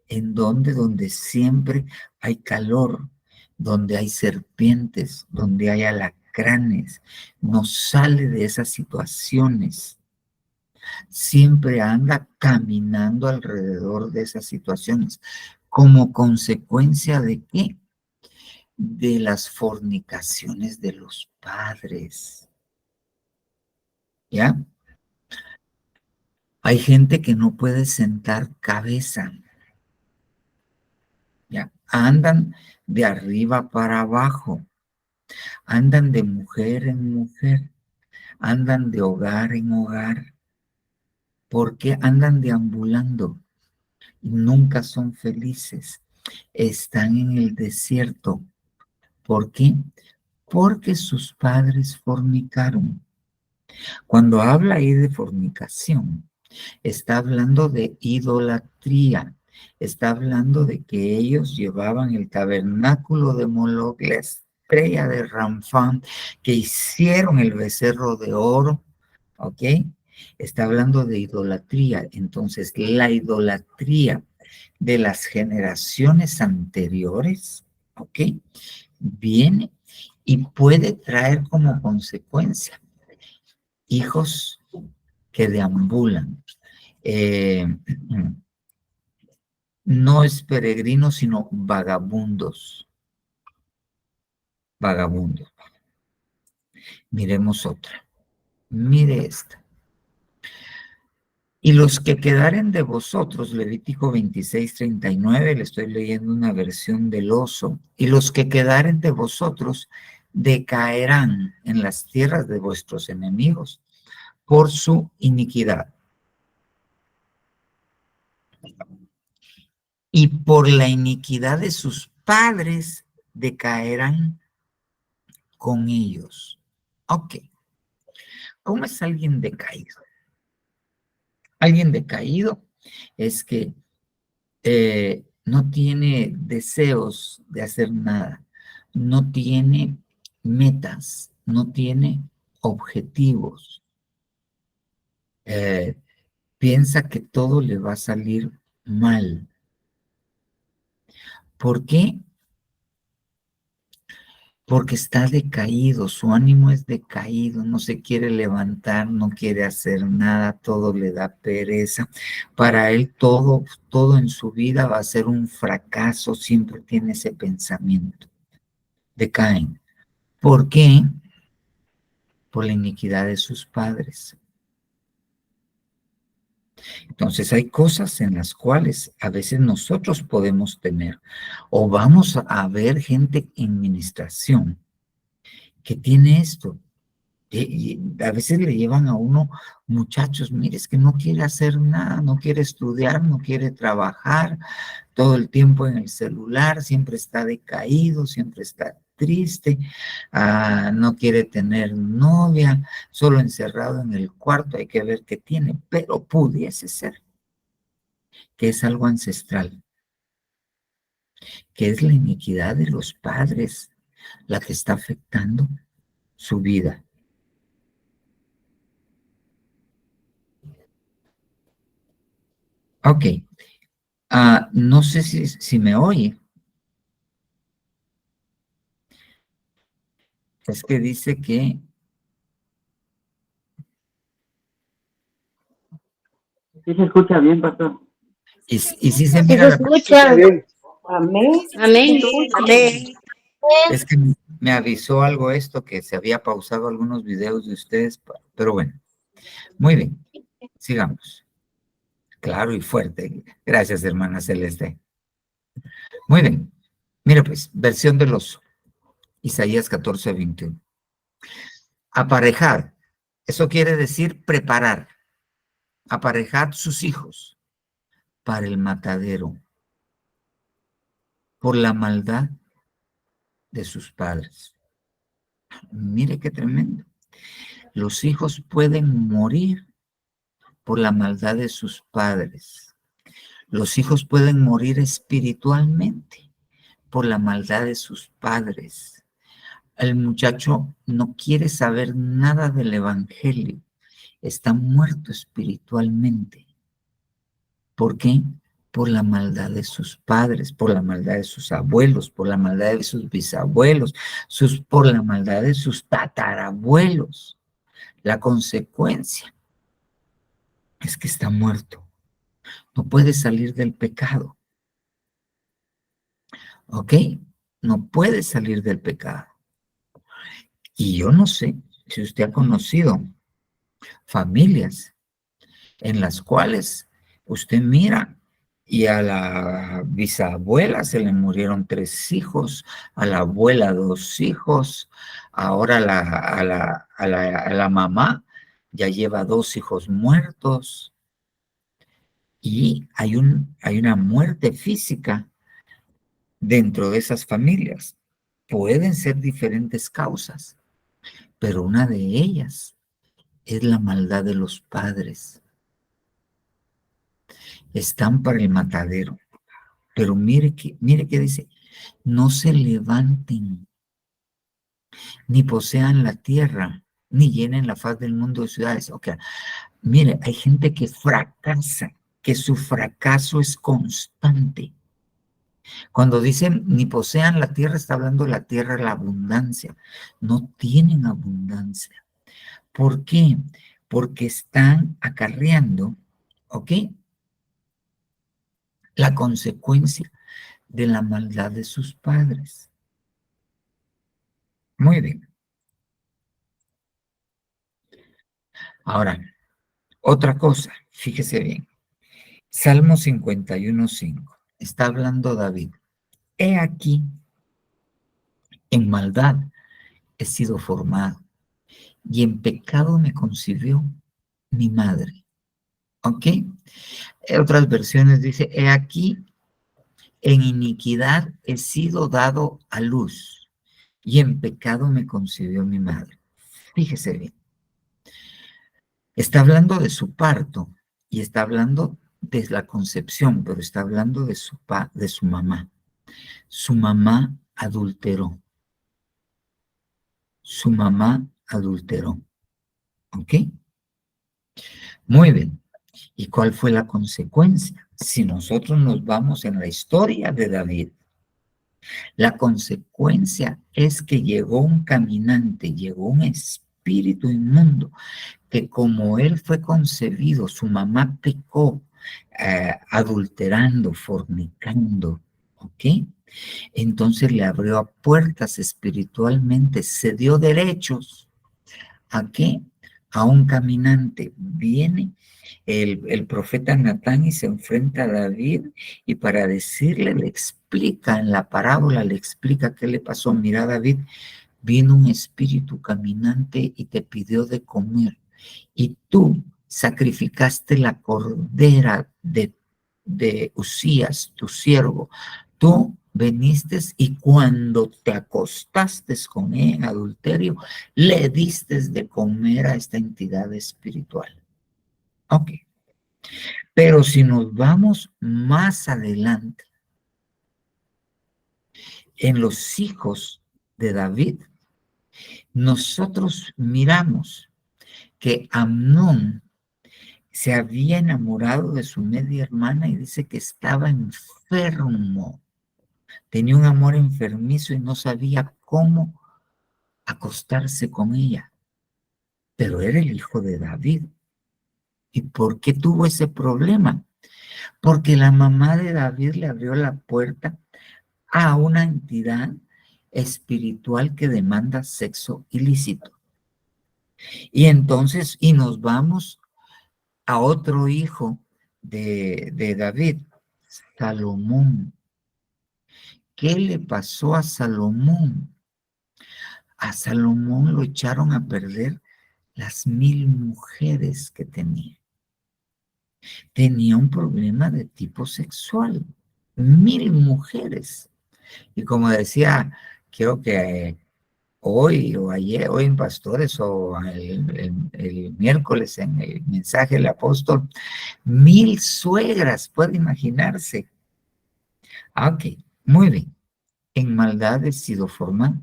¿En dónde? Donde siempre hay calor, donde hay serpientes, donde hay alacranes. No sale de esas situaciones. Siempre anda caminando alrededor de esas situaciones. ¿Como consecuencia de qué? De las fornicaciones de los padres. ¿Ya? Hay gente que no puede sentar cabeza. ¿Ya? Andan de arriba para abajo. Andan de mujer en mujer. Andan de hogar en hogar. ¿Por qué andan deambulando? Nunca son felices. Están en el desierto. ¿Por qué? Porque sus padres fornicaron. Cuando habla ahí de fornicación, está hablando de idolatría. Está hablando de que ellos llevaban el tabernáculo de Moloc, la estrella de Ramfán, que hicieron el becerro de oro. ¿Ok? Está hablando de idolatría. Entonces, la idolatría de las generaciones anteriores, ¿ok? Viene y puede traer como consecuencia hijos que deambulan. No es peregrinos, sino vagabundos. Vagabundos. Miremos otra. Mire esta. Y los que quedaren de vosotros, Levítico 26:39, le estoy leyendo una versión del oso, y los que quedaren de vosotros decaerán en las tierras de vuestros enemigos por su iniquidad. Y por la iniquidad de sus padres decaerán con ellos. Ok. ¿Cómo es alguien decaído? Alguien decaído es que no tiene deseos de hacer nada, no tiene metas, no tiene objetivos. Piensa que todo le va a salir mal. ¿Por qué? Porque está decaído, su ánimo es decaído, no se quiere levantar, no quiere hacer nada, todo le da pereza. Para él todo en su vida va a ser un fracaso, siempre tiene ese pensamiento. Decaen. ¿Por qué? Por la iniquidad de sus padres. Entonces hay cosas en las cuales a veces nosotros podemos tener, o vamos a ver gente en administración que tiene esto, Y a veces le llevan a uno, muchachos, mire, es que no quiere hacer nada, no quiere estudiar, no quiere trabajar, todo el tiempo en el celular, siempre está decaído, siempre está triste, no quiere tener novia, solo encerrado en el cuarto, hay que ver qué tiene, pero pudiese ser que es algo ancestral, que es la iniquidad de los padres la que está afectando su vida. Ok, no sé si me oye. Es que dice que... Sí se escucha bien, pastor. Y si se Sí mira se la... escucha. Amén. Amén. Amén. Es que me avisó algo esto, que se había pausado algunos videos de ustedes, pero bueno, muy bien, sigamos. Claro y fuerte. Gracias, hermana Celeste. Muy bien. Mira pues, versión del oso. Isaías 14:21. Aparejar. Eso quiere decir preparar. Aparejar sus hijos para el matadero por la maldad de sus padres. Mire qué tremendo. Los hijos pueden morir por la maldad de sus padres. Los hijos pueden morir espiritualmente por la maldad de sus padres. El muchacho no quiere saber nada del evangelio. Está muerto espiritualmente. ¿Por qué? Por la maldad de sus padres, por la maldad de sus abuelos, por la maldad de sus bisabuelos, por la maldad de sus tatarabuelos. La consecuencia es que está muerto. No puede salir del pecado. ¿Ok? No puede salir del pecado. Y yo no sé si usted ha conocido familias en las cuales usted mira y a la bisabuela se le murieron 3 hijos, a la abuela 2 hijos, ahora a la mamá ya lleva 2 hijos muertos y hay una muerte física dentro de esas familias. Pueden ser diferentes causas, pero una de ellas es la maldad de los padres. Están para el matadero. Pero mire que dice, no se levanten, ni posean la tierra, ni llenen la faz del mundo de ciudades. Okay. Mire, hay gente que fracasa, que su fracaso es constante. Cuando dicen ni posean la tierra, está hablando de la tierra, la abundancia. No tienen abundancia. ¿Por qué? Porque están acarreando, ¿ok? La consecuencia de la maldad de sus padres. Muy bien. Ahora, otra cosa, fíjese bien. Salmo 51:5. Está hablando David. He aquí, en maldad he sido formado, y en pecado me concibió mi madre. ¿Ok? En otras versiones dice, he aquí, en iniquidad he sido dado a luz, y en pecado me concibió mi madre. Fíjese bien. Está hablando de su parto y está hablando de la concepción, pero está hablando de su mamá. Su mamá adulteró. Su mamá adulteró. ¿Ok? Muy bien. ¿Y cuál fue la consecuencia? Si nosotros nos vamos en la historia de David, la consecuencia es que llegó un caminante, llegó un espíritu inmundo, que como él fue concebido, su mamá pecó, adulterando, fornicando, ¿ok? Entonces le abrió puertas espiritualmente, se dio derechos. ¿A qué? A un caminante. Viene el profeta Natán y se enfrenta a David y para decirle, le explica en la parábola, le explica qué le pasó. Mira, David, vino un espíritu caminante y te pidió de comer, y tú sacrificaste la cordera de Usías, tu siervo. Tú viniste y cuando te acostaste con él en adulterio, le diste de comer a esta entidad espiritual. Ok. Pero si nos vamos más adelante, en los hijos de David, nosotros miramos que Amnón se había enamorado de su media hermana y dice que estaba enfermo. Tenía un amor enfermizo y no sabía cómo acostarse con ella. Pero era el hijo de David. ¿Y por qué tuvo ese problema? Porque la mamá de David le abrió la puerta a una entidad espiritual que demanda sexo ilícito. Y entonces, y nos vamos a otro hijo de David, Salomón. ¿Qué le pasó a Salomón? A Salomón lo echaron a perder las 1000 mujeres que tenía. Tenía un problema de tipo sexual. 1000 mujeres. Y como decía, creo que hoy o ayer, hoy en Pastores o el miércoles en el mensaje del apóstol, 1000 suegras, puede imaginarse. Ok, muy bien. En maldad he sido formado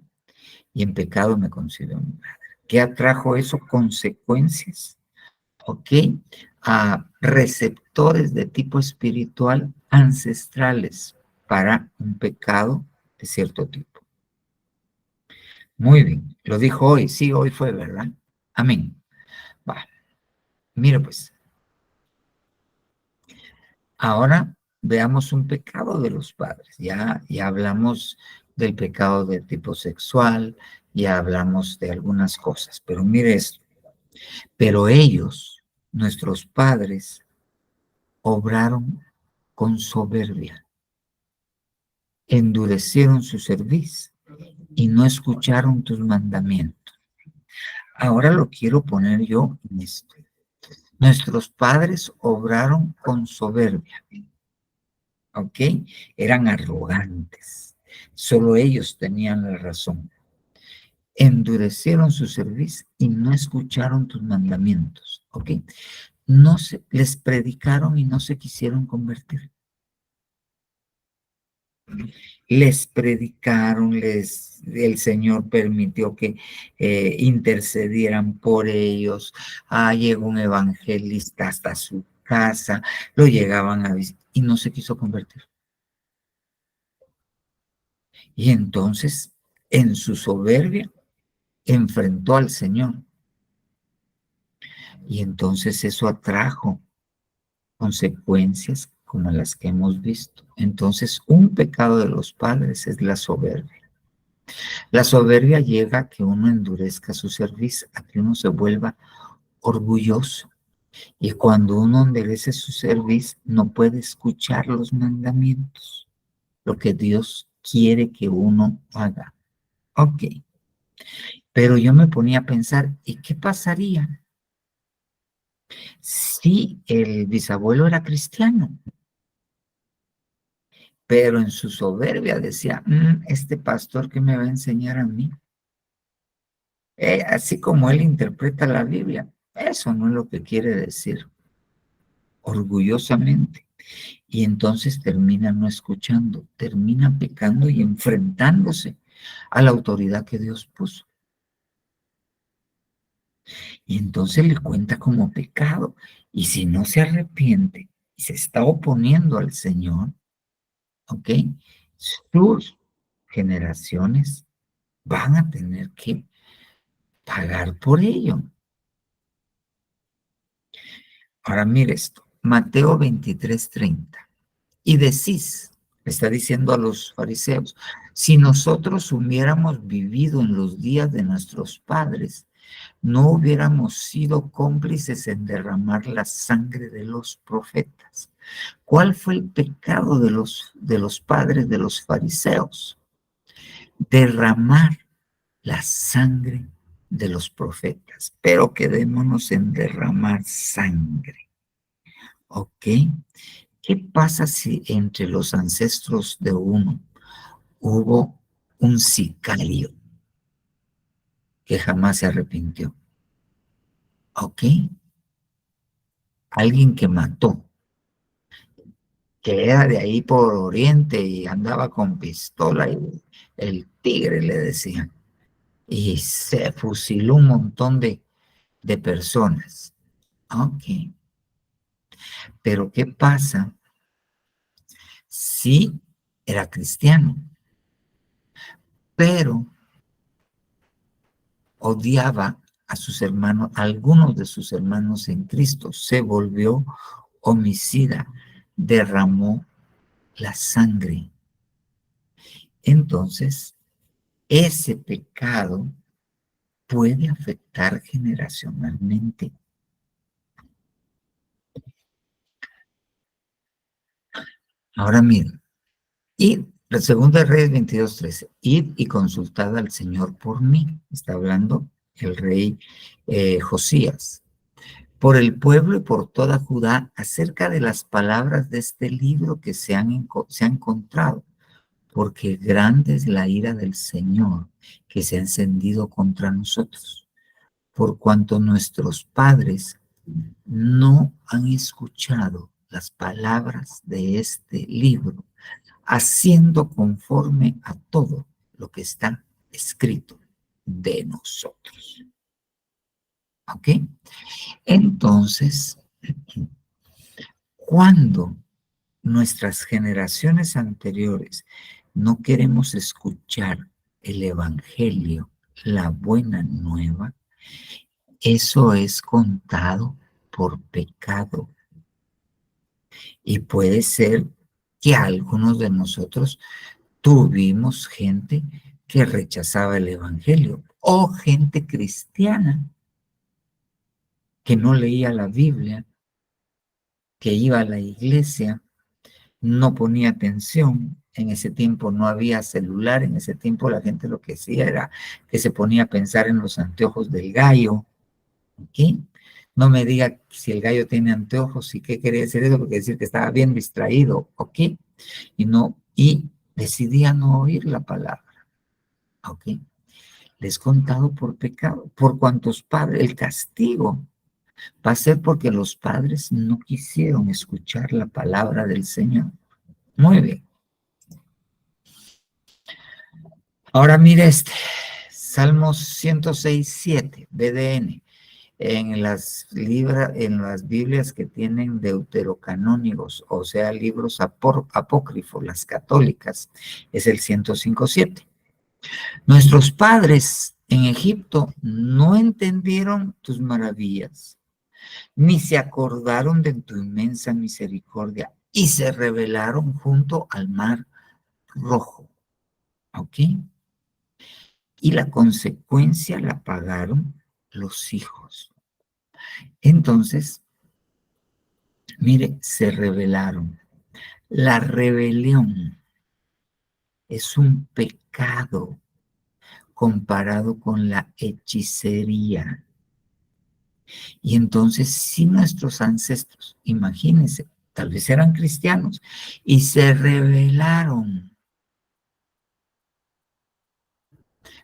y en pecado me considero mi madre. ¿Qué atrajo eso? Consecuencias, ¿ok? A receptores de tipo espiritual ancestrales para un pecado de cierto tipo. Muy bien, lo dijo hoy, sí, hoy fue, ¿verdad? Amén. Va, mira pues, ahora veamos un pecado de los padres. Ya hablamos del pecado de tipo sexual, ya hablamos de algunas cosas, pero mire esto. Pero ellos, nuestros padres, obraron con soberbia, endurecieron su cerviz y no escucharon tus mandamientos. Ahora lo quiero poner yo en esto. Nuestros padres obraron con soberbia, ¿ok? Eran arrogantes. Solo ellos tenían la razón. Endurecieron su cerviz y no escucharon tus mandamientos, ¿ok? No se, les predicaron y no se quisieron convertir. Les predicaron, el Señor permitió que intercedieran por ellos. Llegó un evangelista hasta su casa, lo llegaban a visitar y no se quiso convertir. Y entonces, en su soberbia, enfrentó al Señor. Y entonces eso atrajo consecuencias como las que hemos visto. Entonces, un pecado de los padres es la soberbia. La soberbia llega a que uno endurezca su cerviz, a que uno se vuelva orgulloso. Y cuando uno endurece su cerviz, no puede escuchar los mandamientos, lo que Dios quiere que uno haga. Ok. Pero yo me ponía a pensar, ¿y qué pasaría si el bisabuelo era cristiano? Pero en su soberbia decía, este pastor que me va a enseñar a mí, así como él interpreta la Biblia, eso no es lo que quiere decir, orgullosamente. Y entonces termina no escuchando, termina pecando y enfrentándose a la autoridad que Dios puso. Y entonces le cuenta como pecado. Y si no se arrepiente y se está oponiendo al Señor, ¿ok? Sus generaciones van a tener que pagar por ello. Ahora mire esto, Mateo 23:30. Y decís, está diciendo a los fariseos, si nosotros hubiéramos vivido en los días de nuestros padres, no hubiéramos sido cómplices en derramar la sangre de los profetas. ¿Cuál fue el pecado de los padres de los fariseos? Derramar la sangre de los profetas, pero quedémonos en derramar sangre. ¿Ok? ¿Qué pasa si entre los ancestros de uno hubo un sicario que jamás se arrepintió? ¿Ok? Alguien que mató, que era de ahí por Oriente y andaba con pistola y el tigre le decían. Y se fusiló un montón de personas. Ok. Pero ¿qué pasa si era cristiano, pero odiaba a sus hermanos, a algunos de sus hermanos en Cristo? Se volvió homicida, derramó la sangre. Entonces, ese pecado puede afectar generacionalmente. Ahora miren, y la segunda de Reyes 22:13, id y consultad al Señor por mí. Está hablando el rey Josías. Por el pueblo y por toda Judá acerca de las palabras de este libro que se ha encontrado, porque grande es la ira del Señor que se ha encendido contra nosotros, por cuanto nuestros padres no han escuchado las palabras de este libro, haciendo conforme a todo lo que está escrito de nosotros. ¿Ok? Entonces, cuando nuestras generaciones anteriores no queremos escuchar el Evangelio, la buena nueva, eso es contado por pecado. Y puede ser que algunos de nosotros tuvimos gente que rechazaba el Evangelio o gente cristiana que no leía la Biblia, que iba a la iglesia, no ponía atención. En ese tiempo no había celular, en ese tiempo la gente lo que hacía era que se ponía a pensar en los anteojos del gallo. ¿Ok? No me diga si el gallo tiene anteojos y qué quería decir eso, porque decir que estaba bien distraído, ¿ok? Y decidía no oír la palabra, ¿ok? Les contado por pecado, por cuantos padres, el castigo va a ser porque los padres no quisieron escuchar la palabra del Señor. Muy bien. Ahora mire Salmos 106:7, BDN. En las Biblias que tienen deuterocanónigos, o sea, libros apócrifos, las católicas, es el 105:7. Nuestros padres en Egipto no entendieron tus maravillas, ni se acordaron de tu inmensa misericordia, y se rebelaron junto al mar rojo. ¿Ok? Y la consecuencia la pagaron los hijos. Entonces, mire, se rebelaron. La rebelión es un pecado comparado con la hechicería. Y entonces, si nuestros ancestros, imagínense, tal vez eran cristianos y se rebelaron.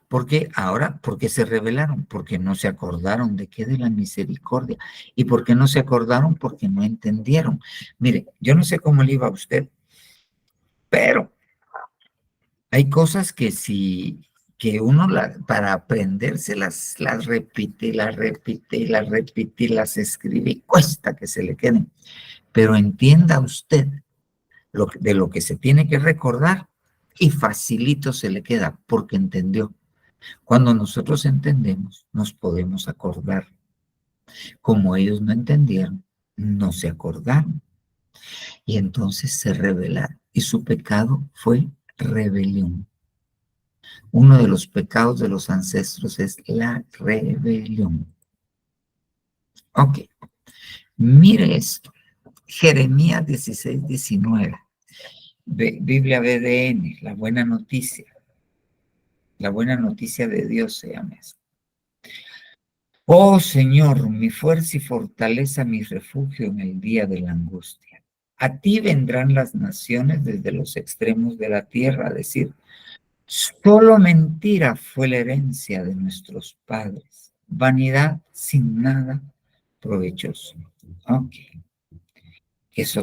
¿Por qué? Ahora, ¿por qué se rebelaron? Porque no se acordaron de qué de la misericordia. ¿Y por qué no se acordaron? Porque no entendieron. Mire, yo no sé cómo le iba a usted, pero hay cosas que uno para aprenderse las repite y las repite y las repite y las escribe y cuesta que se le queden. Pero entienda usted de lo que se tiene que recordar y facilito se le queda porque entendió. Cuando nosotros entendemos, nos podemos acordar. Como ellos no entendieron, no se acordaron. Y entonces se rebelaron. Y su pecado fue rebelión. Uno de los pecados de los ancestros es la rebelión. Ok, mire esto. Jeremías 16:19. Biblia BDN, la buena noticia. La buena noticia de Dios se llama eso. Oh Señor, mi fuerza y fortaleza, mi refugio en el día de la angustia. A ti vendrán las naciones desde los extremos de la tierra a decir, solo mentira fue la herencia de nuestros padres, vanidad sin nada provechoso. Ok. Que es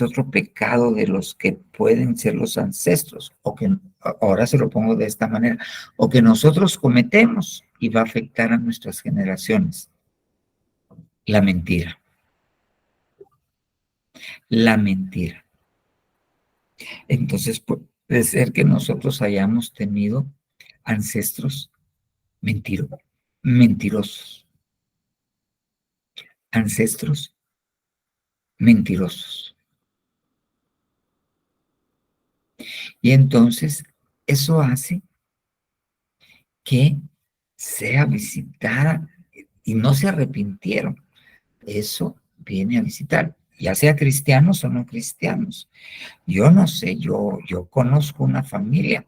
otro pecado de los que pueden ser los ancestros, o que ahora se lo pongo de esta manera, o que nosotros cometemos y va a afectar a nuestras generaciones. La mentira. La mentira. Entonces puede ser que nosotros hayamos tenido ancestros mentirosos. Ancestros mentirosos. Y entonces eso hace que sea visitada y no se arrepintieron. Eso viene a visitar, ya sea cristianos o no cristianos. Yo no sé, yo conozco una familia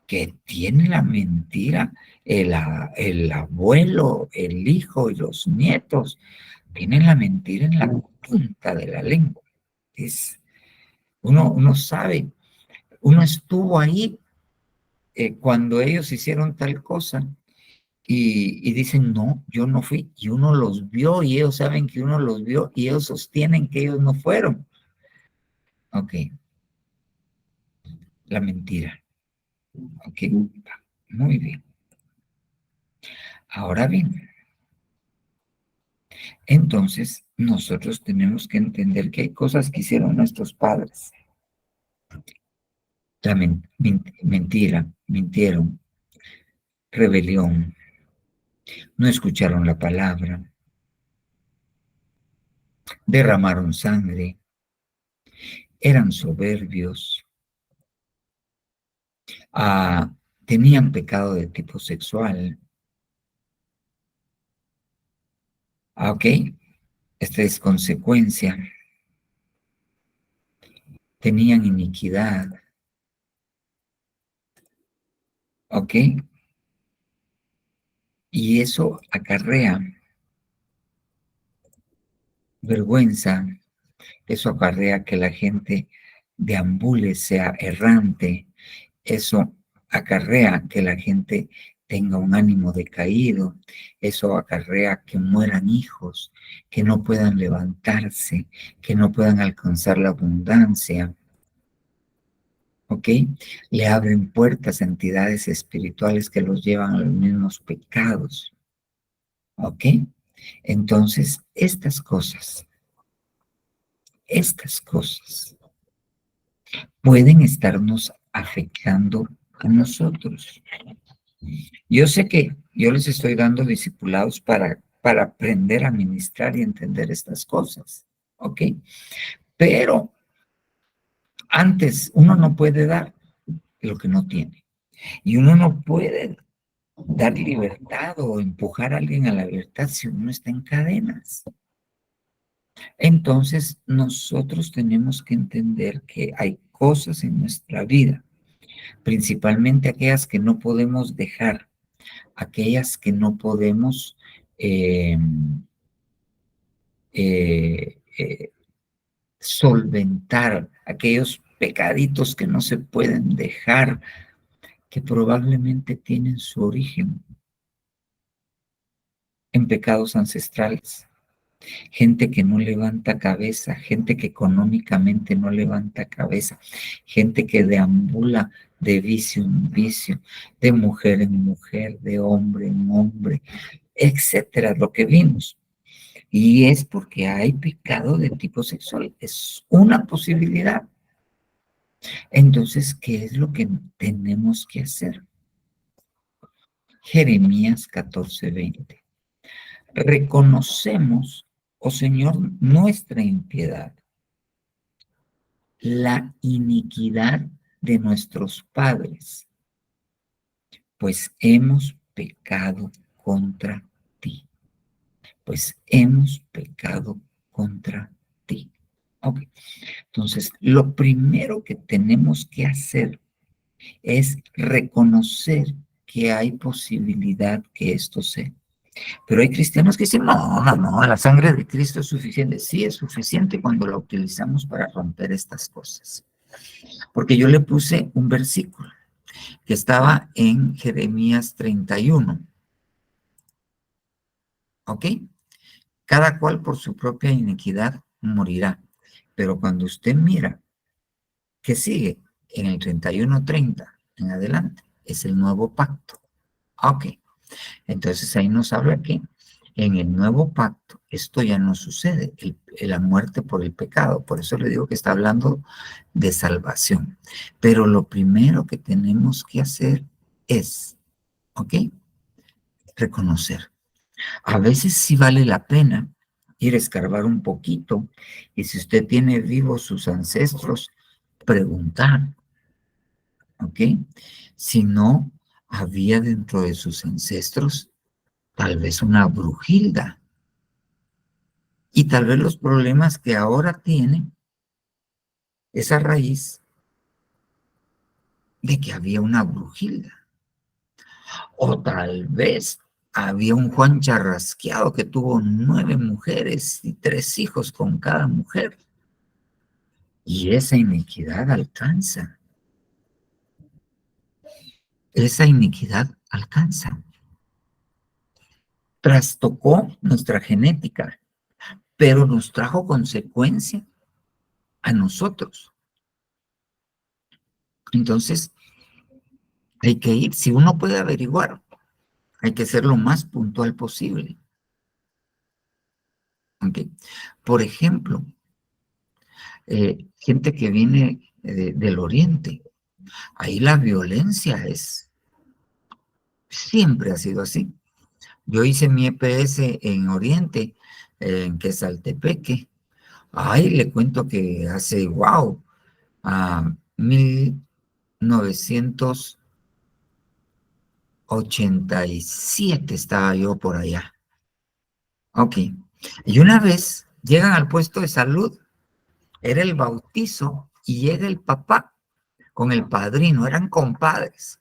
que tiene la mentira, el abuelo, el hijo y los nietos tienen la mentira en la punta de la lengua. Uno sabe, uno estuvo ahí cuando ellos hicieron tal cosa. Y dicen, no, yo no fui, y uno los vio, y ellos saben que uno los vio, y ellos sostienen que ellos no fueron. Ok, la mentira. Ok, muy bien. Ahora bien, entonces nosotros tenemos que entender que hay cosas que hicieron nuestros padres. La mentira, mintieron, rebelión, no escucharon la palabra, derramaron sangre, eran soberbios, tenían pecado de tipo sexual. Ok, esta es consecuencia. Tenían iniquidad. Ok, y eso acarrea vergüenza, eso acarrea que la gente deambule, sea errante, eso acarrea que la gente tenga un ánimo decaído, eso acarrea que mueran hijos, que no puedan levantarse, que no puedan alcanzar la abundancia. ¿Ok? Le abren puertas a entidades espirituales que los llevan a los mismos pecados. ¿Ok? Entonces, estas cosas pueden estarnos afectando a nosotros. Yo sé que yo les estoy dando discipulados para aprender a ministrar y entender estas cosas. ¿Ok? Pero antes uno no puede dar lo que no tiene. Y uno no puede dar libertad o empujar a alguien a la libertad si uno está en cadenas. Entonces, nosotros tenemos que entender que hay cosas en nuestra vida, principalmente aquellas que no podemos dejar, aquellas que no podemos solventar, aquellos pecaditos que no se pueden dejar, que probablemente tienen su origen en pecados ancestrales. Gente que no levanta cabeza, gente que económicamente no levanta cabeza, gente que deambula de vicio en vicio, de mujer en mujer, de hombre en hombre, etcétera, lo que vimos. Y es porque hay pecado de tipo sexual, es una posibilidad. Entonces, ¿qué es lo que tenemos que hacer? Jeremías 14:20. Reconocemos, oh Señor, nuestra impiedad, la iniquidad de nuestros padres, pues hemos pecado contra ti. Pues hemos pecado contra ti. Ok. Entonces, lo primero que tenemos que hacer es reconocer que hay posibilidad que esto sea. Pero hay cristianos que dicen, no, la sangre de Cristo es suficiente. Sí, es suficiente cuando la utilizamos para romper estas cosas. Porque yo le puse un versículo que estaba en Jeremías 31. ¿Ok? Cada cual por su propia iniquidad morirá. Pero cuando usted mira que sigue en el 31:30 en adelante, es el nuevo pacto. Ok. Entonces ahí nos habla que en el nuevo pacto esto ya no sucede, la muerte por el pecado. Por eso le digo que está hablando de salvación. Pero lo primero que tenemos que hacer es, ¿ok? Reconocer. A veces sí vale la pena ir a escarbar un poquito y si usted tiene vivos sus ancestros, preguntar, ¿ok? Si no había dentro de sus ancestros tal vez una brujilda. Y tal vez los problemas que ahora tiene es a raíz de que había una brujilda. O tal vez había un Juan Charrasqueado que tuvo 9 mujeres y 3 hijos con cada mujer. Y esa iniquidad alcanza. Esa iniquidad alcanza. Trastocó nuestra genética, pero nos trajo consecuencia a nosotros. Entonces, hay que ir, si uno puede averiguar, hay que ser lo más puntual posible. ¿Okay? Por ejemplo, gente que viene del Oriente, ahí la violencia siempre ha sido así. Yo hice mi EPS en Oriente, en Quesaltepeque. Ay, le cuento que hace, wow, a 1987 estaba yo por allá. Ok. Y una vez llegan al puesto de salud, era el bautizo, y llega el papá con el padrino, eran compadres.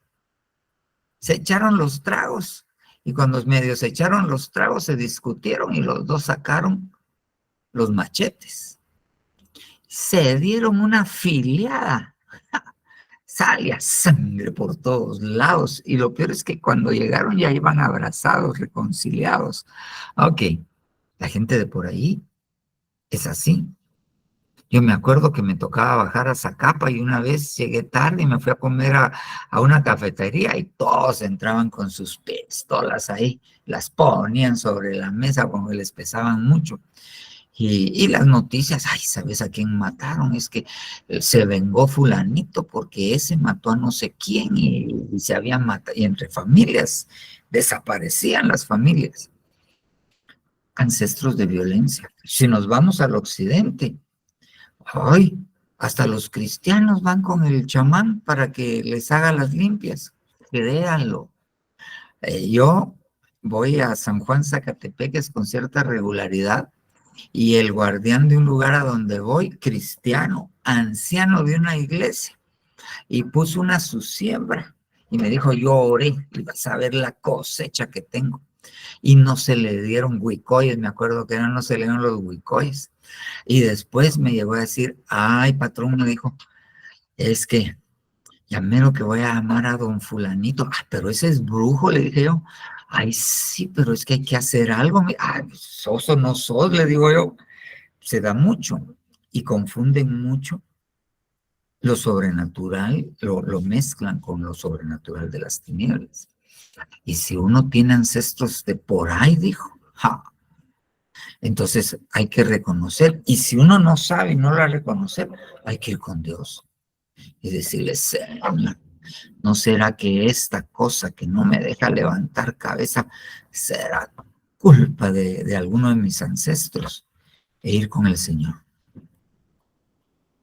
Se echaron los tragos, y cuando medio se echaron los tragos, se discutieron y los dos sacaron los machetes. Se dieron una filiada. Salía sangre por todos lados. Y lo peor es que cuando llegaron ya iban abrazados, reconciliados. Ok, la gente de por ahí es así. Yo me acuerdo que me tocaba bajar a Zacapa y una vez llegué tarde y me fui a comer a una cafetería y todos entraban con sus pistolas ahí, las ponían sobre la mesa como que les pesaban mucho. Y las noticias, ay, ¿sabes a quién mataron? Es que se vengó fulanito porque ese mató a no sé quién y se habían matado, y entre familias, desaparecían las familias. Ancestros de violencia. Si nos vamos al occidente, ay, hasta los cristianos van con el chamán para que les haga las limpias. Créanlo. Yo voy a San Juan Zacatepeques con cierta regularidad y el guardián de un lugar a donde voy, cristiano, anciano de una iglesia, y puso una su siembra y me dijo, yo oré y vas a ver la cosecha que tengo. Y no se le dieron huicoyes, me acuerdo que no se le dieron los huicoyes. Y después me llegó a decir, ay, patrón, me dijo, es que ya mero que voy a llamar a don fulanito. Ah, pero ese es brujo, le dije yo. Ay, sí, pero es que hay que hacer algo. Ay, sos o no sos, le digo yo. Se da mucho y confunden mucho lo sobrenatural, lo mezclan con lo sobrenatural de las tinieblas. Y si uno tiene ancestros de por ahí, dijo, ¡ja! Entonces hay que reconocer, y si uno no sabe y no lo va a reconocer, hay que ir con Dios y decirle, Señor, ¿no será que esta cosa que no me deja levantar cabeza será culpa de alguno de mis ancestros? E ir con el Señor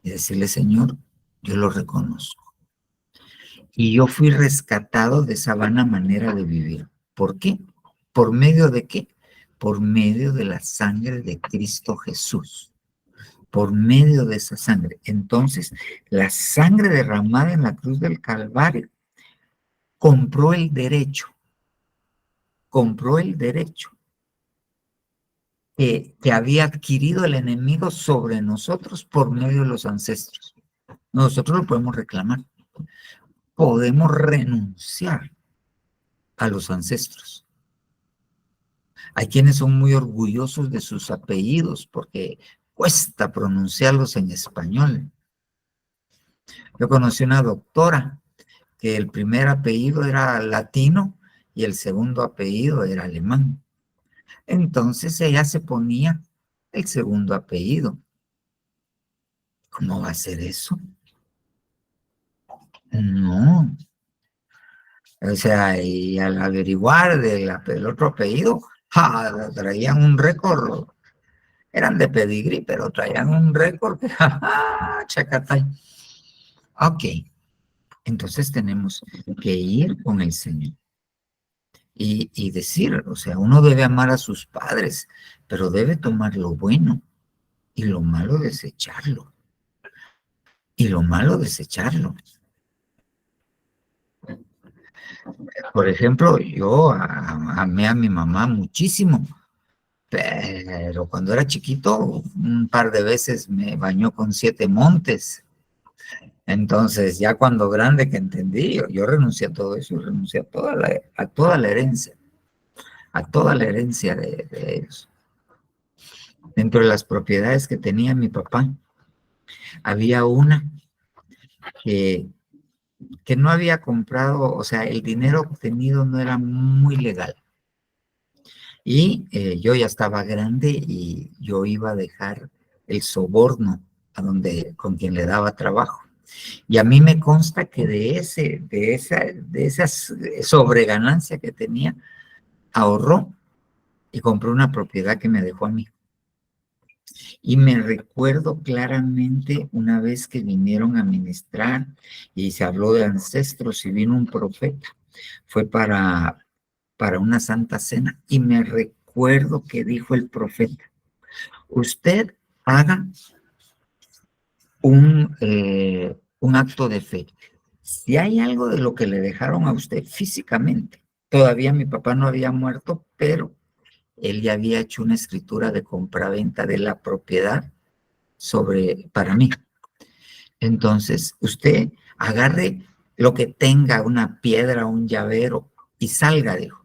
y decirle, Señor, yo lo reconozco. Y yo fui rescatado de esa vana manera de vivir. ¿Por qué? ¿Por medio de qué? Por medio de la sangre de Cristo Jesús. Por medio de esa sangre. Entonces, la sangre derramada en la cruz del Calvario compró el derecho que había adquirido el enemigo sobre nosotros por medio de los ancestros. Nosotros lo podemos reclamar. Podemos renunciar a los ancestros. Hay quienes son muy orgullosos de sus apellidos porque cuesta pronunciarlos en español. Yo conocí una doctora que el primer apellido era latino y el segundo apellido era alemán. Entonces ella se ponía el segundo apellido. ¿Cómo va a ser eso? No. O sea, y al averiguar del otro apellido, traían un récord. Eran de pedigrí, pero traían un récord. Chacatay. Ok. Entonces tenemos que ir con el Señor. Y decir, o sea, uno debe amar a sus padres, pero debe tomar lo bueno y lo malo desecharlo. Por ejemplo, yo amé a mi mamá muchísimo, pero cuando era chiquito, un par de veces me bañó con 7 montes. Entonces, ya cuando grande que entendí, yo renuncié a todo eso, renuncié a toda la herencia, de ellos. Dentro de las propiedades que tenía mi papá, había una que no había comprado, o sea, el dinero obtenido no era muy legal. Y yo ya estaba grande y yo iba a dejar el soborno con quien le daba trabajo. Y a mí me consta que de esa sobreganancia que tenía, ahorró y compró una propiedad que me dejó a mí. Y me recuerdo claramente una vez que vinieron a ministrar y se habló de ancestros y vino un profeta. Fue para una santa cena y me recuerdo que dijo el profeta: usted haga un acto de fe. Si hay algo de lo que le dejaron a usted físicamente, todavía mi papá no había muerto, pero él ya había hecho una escritura de compraventa de la propiedad para mí. Entonces, usted agarre lo que tenga, una piedra, un llavero, y salga, dijo,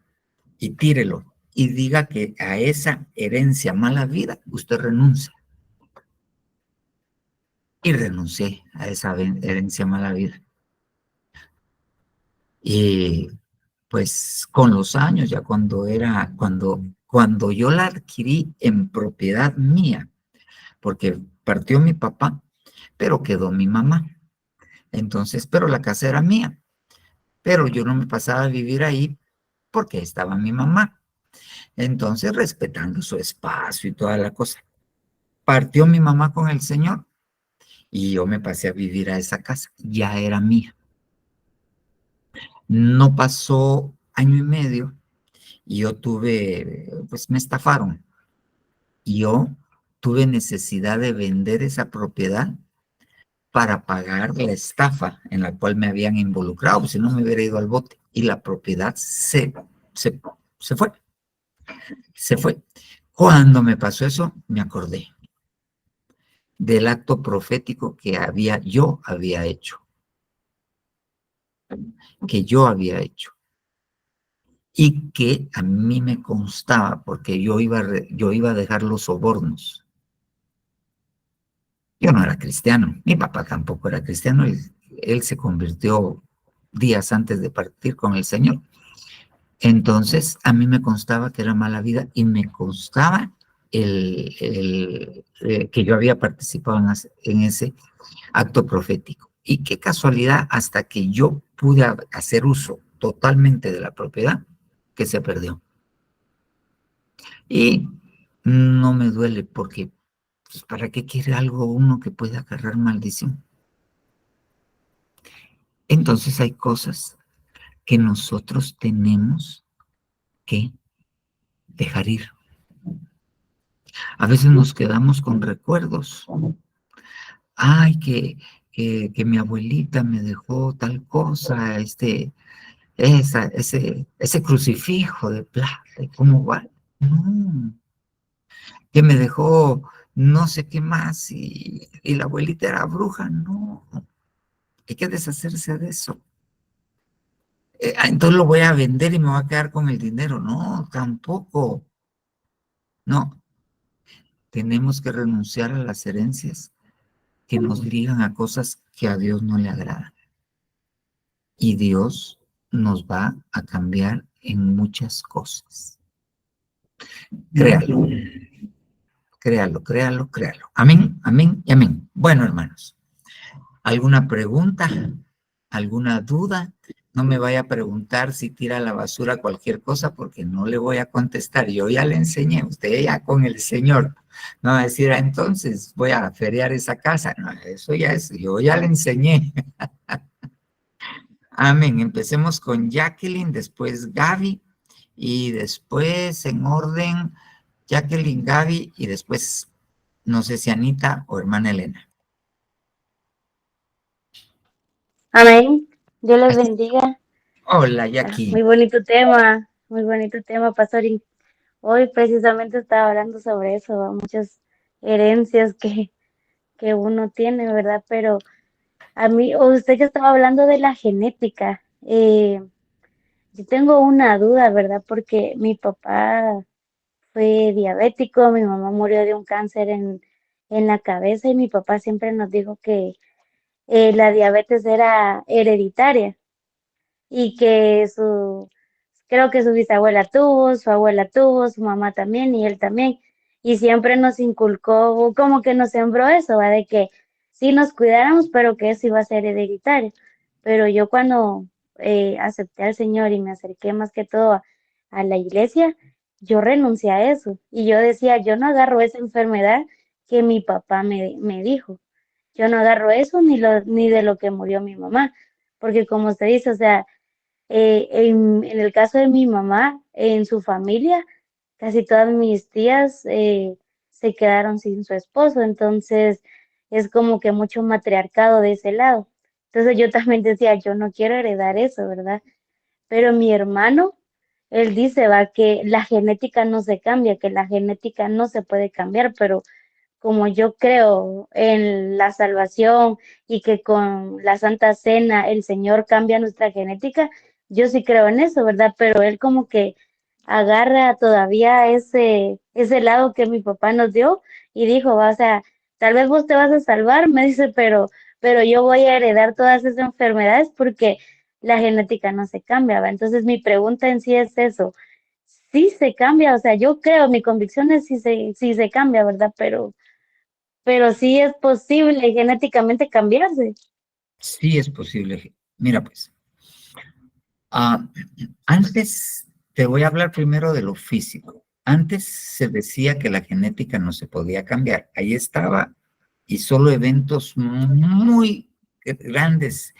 y tírelo, y diga que a esa herencia mala vida usted renuncia. Y renuncié a esa herencia mala vida. Y pues con los años, ya cuando yo la adquirí en propiedad mía, porque partió mi papá, pero quedó mi mamá. Entonces, pero la casa era mía, pero yo no me pasaba a vivir ahí porque estaba mi mamá. Entonces, respetando su espacio y toda la cosa. Partió mi mamá con el Señor y yo me pasé a vivir a esa casa. Ya era mía. No pasó año y medio y yo me estafaron. Y yo tuve necesidad de vender esa propiedad para pagar la estafa en la cual me habían involucrado, si no me hubiera ido al bote. Y la propiedad se fue. Se fue. Cuando me pasó eso, me acordé del acto profético que yo había hecho. Y que a mí me constaba, porque yo iba a dejar los sobornos. Yo no era cristiano, mi papá tampoco era cristiano, él se convirtió días antes de partir con el Señor. Entonces, a mí me constaba que era mala vida y me constaba que yo había participado en ese acto profético. Y qué casualidad, hasta que yo pude hacer uso totalmente de la propiedad, que se perdió. Y no me duele porque, pues, ¿para qué quiere algo uno que pueda agarrar maldición? Entonces hay cosas que nosotros tenemos que dejar ir. A veces nos quedamos con recuerdos. Ay, que mi abuelita me dejó tal cosa, ese crucifijo de plata, ¿cómo va? No, que me dejó no sé qué más y la abuelita era bruja, no, hay que deshacerse de eso. Entonces lo voy a vender y me voy a quedar con el dinero, no, tampoco, no, tenemos que renunciar a las herencias que nos ligan a cosas que a Dios no le agradan. Y Dios nos va a cambiar en muchas cosas. Créalo, créalo, créalo, créalo. Amén, amén y amén. Bueno, hermanos, ¿alguna pregunta? ¿Alguna duda? No me vaya a preguntar si tira a la basura cualquier cosa porque no le voy a contestar. Yo ya le enseñé, usted ya con el Señor. No va a decir, entonces voy a feriar esa casa. No, eso ya es, yo ya le enseñé. Amén. Empecemos con Jacqueline, después Gaby y después en orden Jacqueline, Gaby y después no sé si Anita o hermana Elena. Amén. Dios les bendiga. Hola, Jackie. Muy bonito tema, pastor. Y hoy precisamente estaba hablando sobre eso, muchas herencias que uno tiene, ¿verdad? Pero a mí, usted que estaba hablando de la genética, yo tengo una duda, ¿verdad? Porque mi papá fue diabético, mi mamá murió de un cáncer en la cabeza y mi papá siempre nos dijo que la diabetes era hereditaria y que creo que su bisabuela tuvo, su abuela tuvo, su mamá también y él también. Y siempre nos inculcó, como que nos sembró eso, ¿va? De que sí nos cuidáramos, pero que eso iba a ser hereditario. Pero yo cuando acepté al Señor y me acerqué más que todo a la iglesia, yo renuncié a eso. Y yo decía, yo no agarro esa enfermedad que mi papá me dijo. Yo no agarro eso ni de lo que murió mi mamá. Porque como usted dice, o sea, en el caso de mi mamá, en su familia, casi todas mis tías se quedaron sin su esposo, entonces es como que mucho matriarcado de ese lado. Entonces yo también decía, yo no quiero heredar eso, ¿verdad? Pero mi hermano, él dice, va, que la genética no se cambia, que la genética no se puede cambiar, pero como yo creo en la salvación y que con la Santa Cena el Señor cambia nuestra genética, yo sí creo en eso, ¿verdad? Pero él como que agarra todavía ese lado que mi papá nos dio y dijo, va, o sea, tal vez vos te vas a salvar, me dice, pero yo voy a heredar todas esas enfermedades porque la genética no se cambia, ¿va? Entonces mi pregunta en sí es eso, sí se cambia, o sea, yo creo, mi convicción es sí se cambia, ¿verdad? Pero sí es posible genéticamente cambiarse. Sí es posible. Mira, pues, antes te voy a hablar primero de lo físico. Antes se decía que la genética no se podía cambiar. Ahí estaba, y solo eventos muy grandes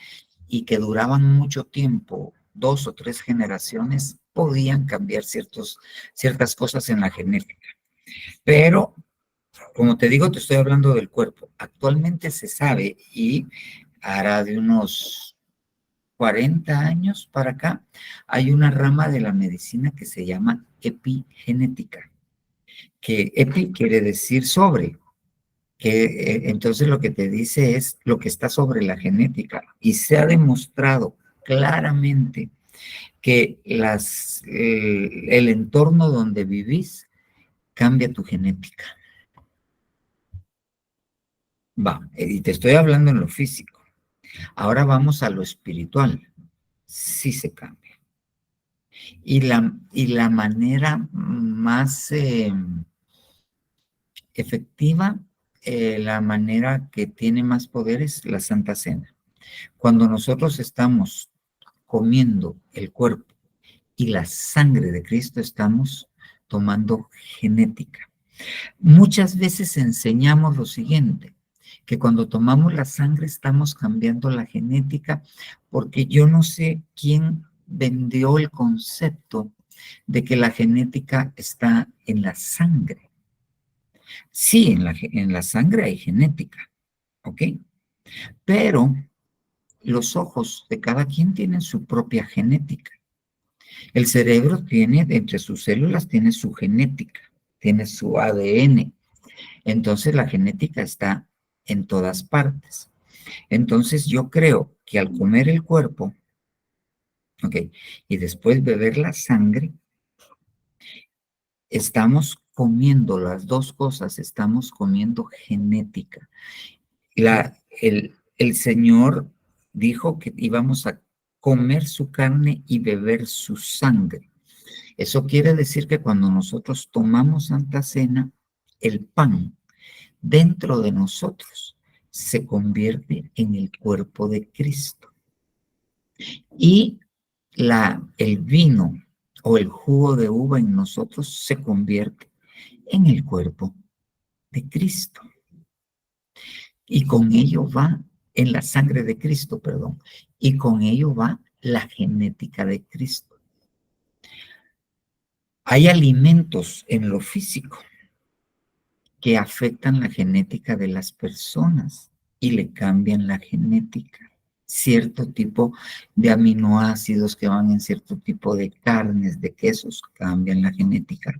y que duraban mucho tiempo, 2 o 3 generaciones, podían cambiar ciertas cosas en la genética. Pero, como te digo, te estoy hablando del cuerpo. Actualmente se sabe y hará de unos 40 años para acá, hay una rama de la medicina que se llama epigenética, que epi quiere decir sobre, que entonces lo que te dice es lo que está sobre la genética y se ha demostrado claramente que el entorno donde vivís cambia tu genética. Va, y te estoy hablando en lo físico. Ahora vamos a lo espiritual. Sí se cambia. Y la manera más efectiva, la manera que tiene más poder es la Santa Cena. Cuando nosotros estamos comiendo el cuerpo y la sangre de Cristo, estamos tomando genética. Muchas veces enseñamos lo siguiente, que cuando tomamos la sangre estamos cambiando la genética, porque yo no sé quién vendió el concepto de que la genética está en la sangre. Sí, en la sangre hay genética, ¿ok? Pero los ojos de cada quien tienen su propia genética. El cerebro tiene, entre sus células, tiene su genética, tiene su ADN. Entonces la genética está en todas partes. Entonces yo creo que al comer el cuerpo, ok, y después beber la sangre, estamos comiendo las dos cosas, estamos comiendo genética. El Señor dijo que íbamos a comer su carne y beber su sangre. Eso quiere decir que cuando nosotros tomamos Santa Cena, el pan dentro de nosotros se convierte en el cuerpo de Cristo. Y el vino o el jugo de uva en nosotros se convierte en el cuerpo de Cristo. Y con ello va, en la sangre de Cristo, perdón, y con ello va la genética de Cristo. Hay alimentos en lo físico que afectan la genética de las personas y le cambian la genética. Cierto tipo de aminoácidos que van en cierto tipo de carnes, de quesos, cambian la genética.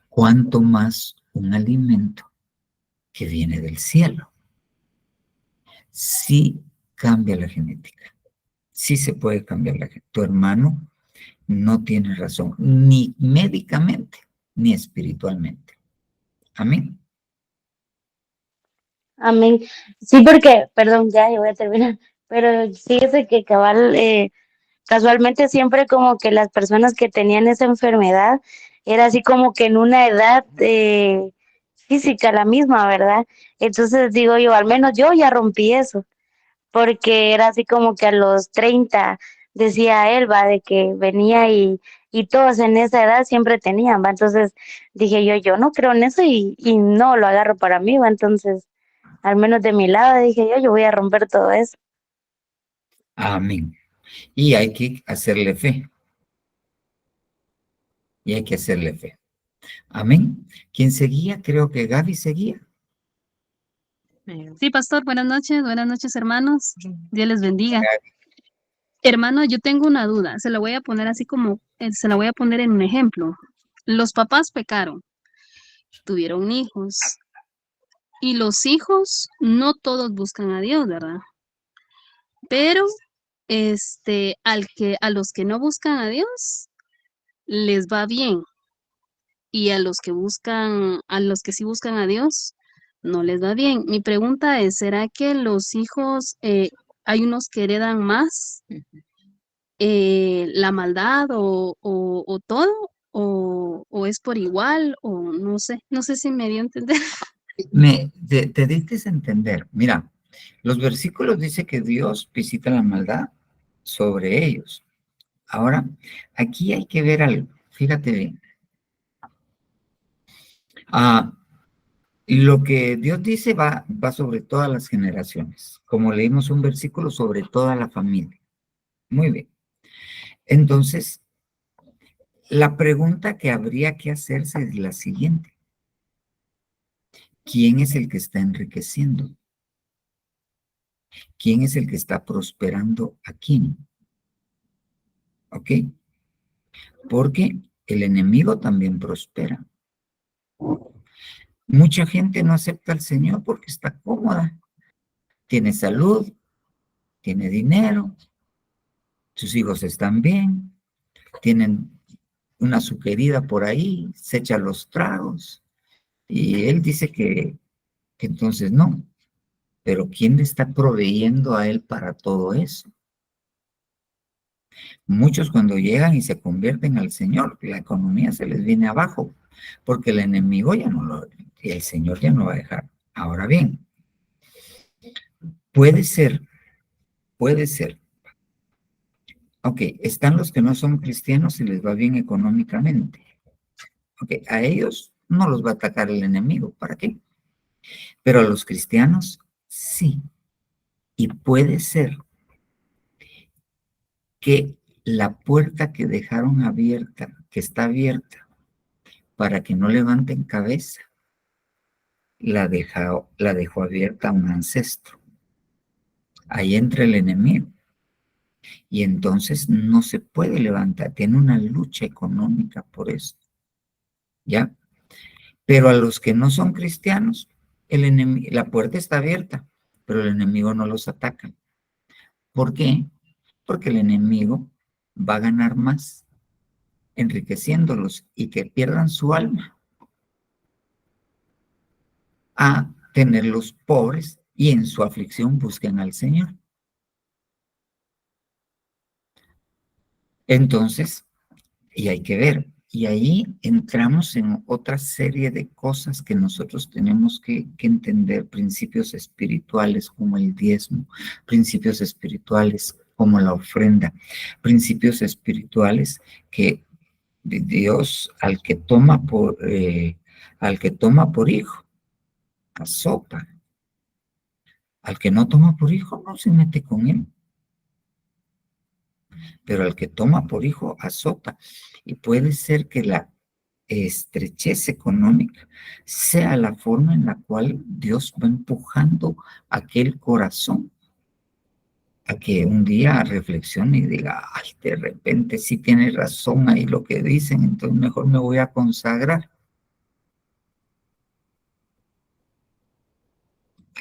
Cuanto más un alimento que viene del cielo. Sí cambia la genética. Sí se puede cambiar la genética. Tu hermano no tiene razón, ni médicamente, ni espiritualmente. Amén. Amén. Sí, porque, perdón, ya voy a terminar, pero fíjese que cabal, casualmente siempre como que las personas que tenían esa enfermedad era así como que en una edad física la misma, ¿verdad? Entonces digo yo, al menos yo ya rompí eso, porque era así como que a los 30 decía Elba de que venía y todos en esa edad siempre tenían, ¿va? Entonces dije yo no creo en eso y no lo agarro para mí, ¿va? Entonces, al menos de mi lado dije yo voy a romper todo eso. Amén. Y hay que hacerle fe. Y hay que hacerle fe. Amén. ¿Quién seguía? Creo que Gaby seguía. Sí, pastor, buenas noches, hermanos. Dios les bendiga. Hermano, yo tengo una duda, se la voy a poner así como, se la voy a poner en un ejemplo. Los papás pecaron, tuvieron hijos, y los hijos no todos buscan a Dios, ¿verdad? Pero, a los que no buscan a Dios, les va bien, y a los que sí buscan a Dios, no les va bien. Mi pregunta es, ¿será que los hijos, hay unos que heredan más la maldad o todo? O es por igual? O no sé si me dio a entender. Te diste a entender. Mira, los versículos dicen que Dios visita la maldad sobre ellos. Ahora, aquí hay que ver algo. Fíjate bien. Lo que Dios dice va sobre todas las generaciones. Como leímos un versículo sobre toda la familia. Muy bien. Entonces, la pregunta que habría que hacerse es la siguiente. ¿Quién es el que está enriqueciendo? ¿Quién es el que está prosperando a quién? ¿Ok? Porque el enemigo también prospera. Mucha gente no acepta al Señor porque está cómoda. Tiene salud, tiene dinero, sus hijos están bien, tienen una su querida por ahí, se echa los tragos. Y él dice que entonces no. Pero ¿quién le está proveyendo a él para todo eso? Muchos cuando llegan y se convierten al Señor, la economía se les viene abajo, porque el enemigo ya no lo, y el Señor ya no va a dejar. Ahora bien, puede ser. Ok, están los que no son cristianos y les va bien económicamente. Ok, a ellos no los va a atacar el enemigo, ¿para qué? Pero a los cristianos, sí. Y puede ser que la puerta que dejaron abierta, que está abierta, para que no levanten cabeza, la dejó abierta un ancestro. ahí entra el enemigo. Y entonces no se puede levantar, tiene una lucha económica por esto, ¿ya? Pero a los que no son cristianos, la puerta está abierta, pero el enemigo no los ataca. ¿Por qué? Porque el enemigo va a ganar más enriqueciéndolos y que pierdan su alma a tenerlos pobres y en su aflicción busquen al Señor. Entonces, y hay que ver, y ahí entramos en otra serie de cosas que nosotros tenemos que entender, principios espirituales como el diezmo, principios espirituales como la ofrenda, principios espirituales que Dios al que toma por hijo, azopa. Al que no toma por hijo, no se mete con él. Pero al que toma por hijo, azota. Y puede ser que la estrechez económica sea la forma en la cual Dios va empujando aquel corazón a que un día reflexione y diga, ay, de repente sí tiene razón ahí lo que dicen, entonces mejor me voy a consagrar.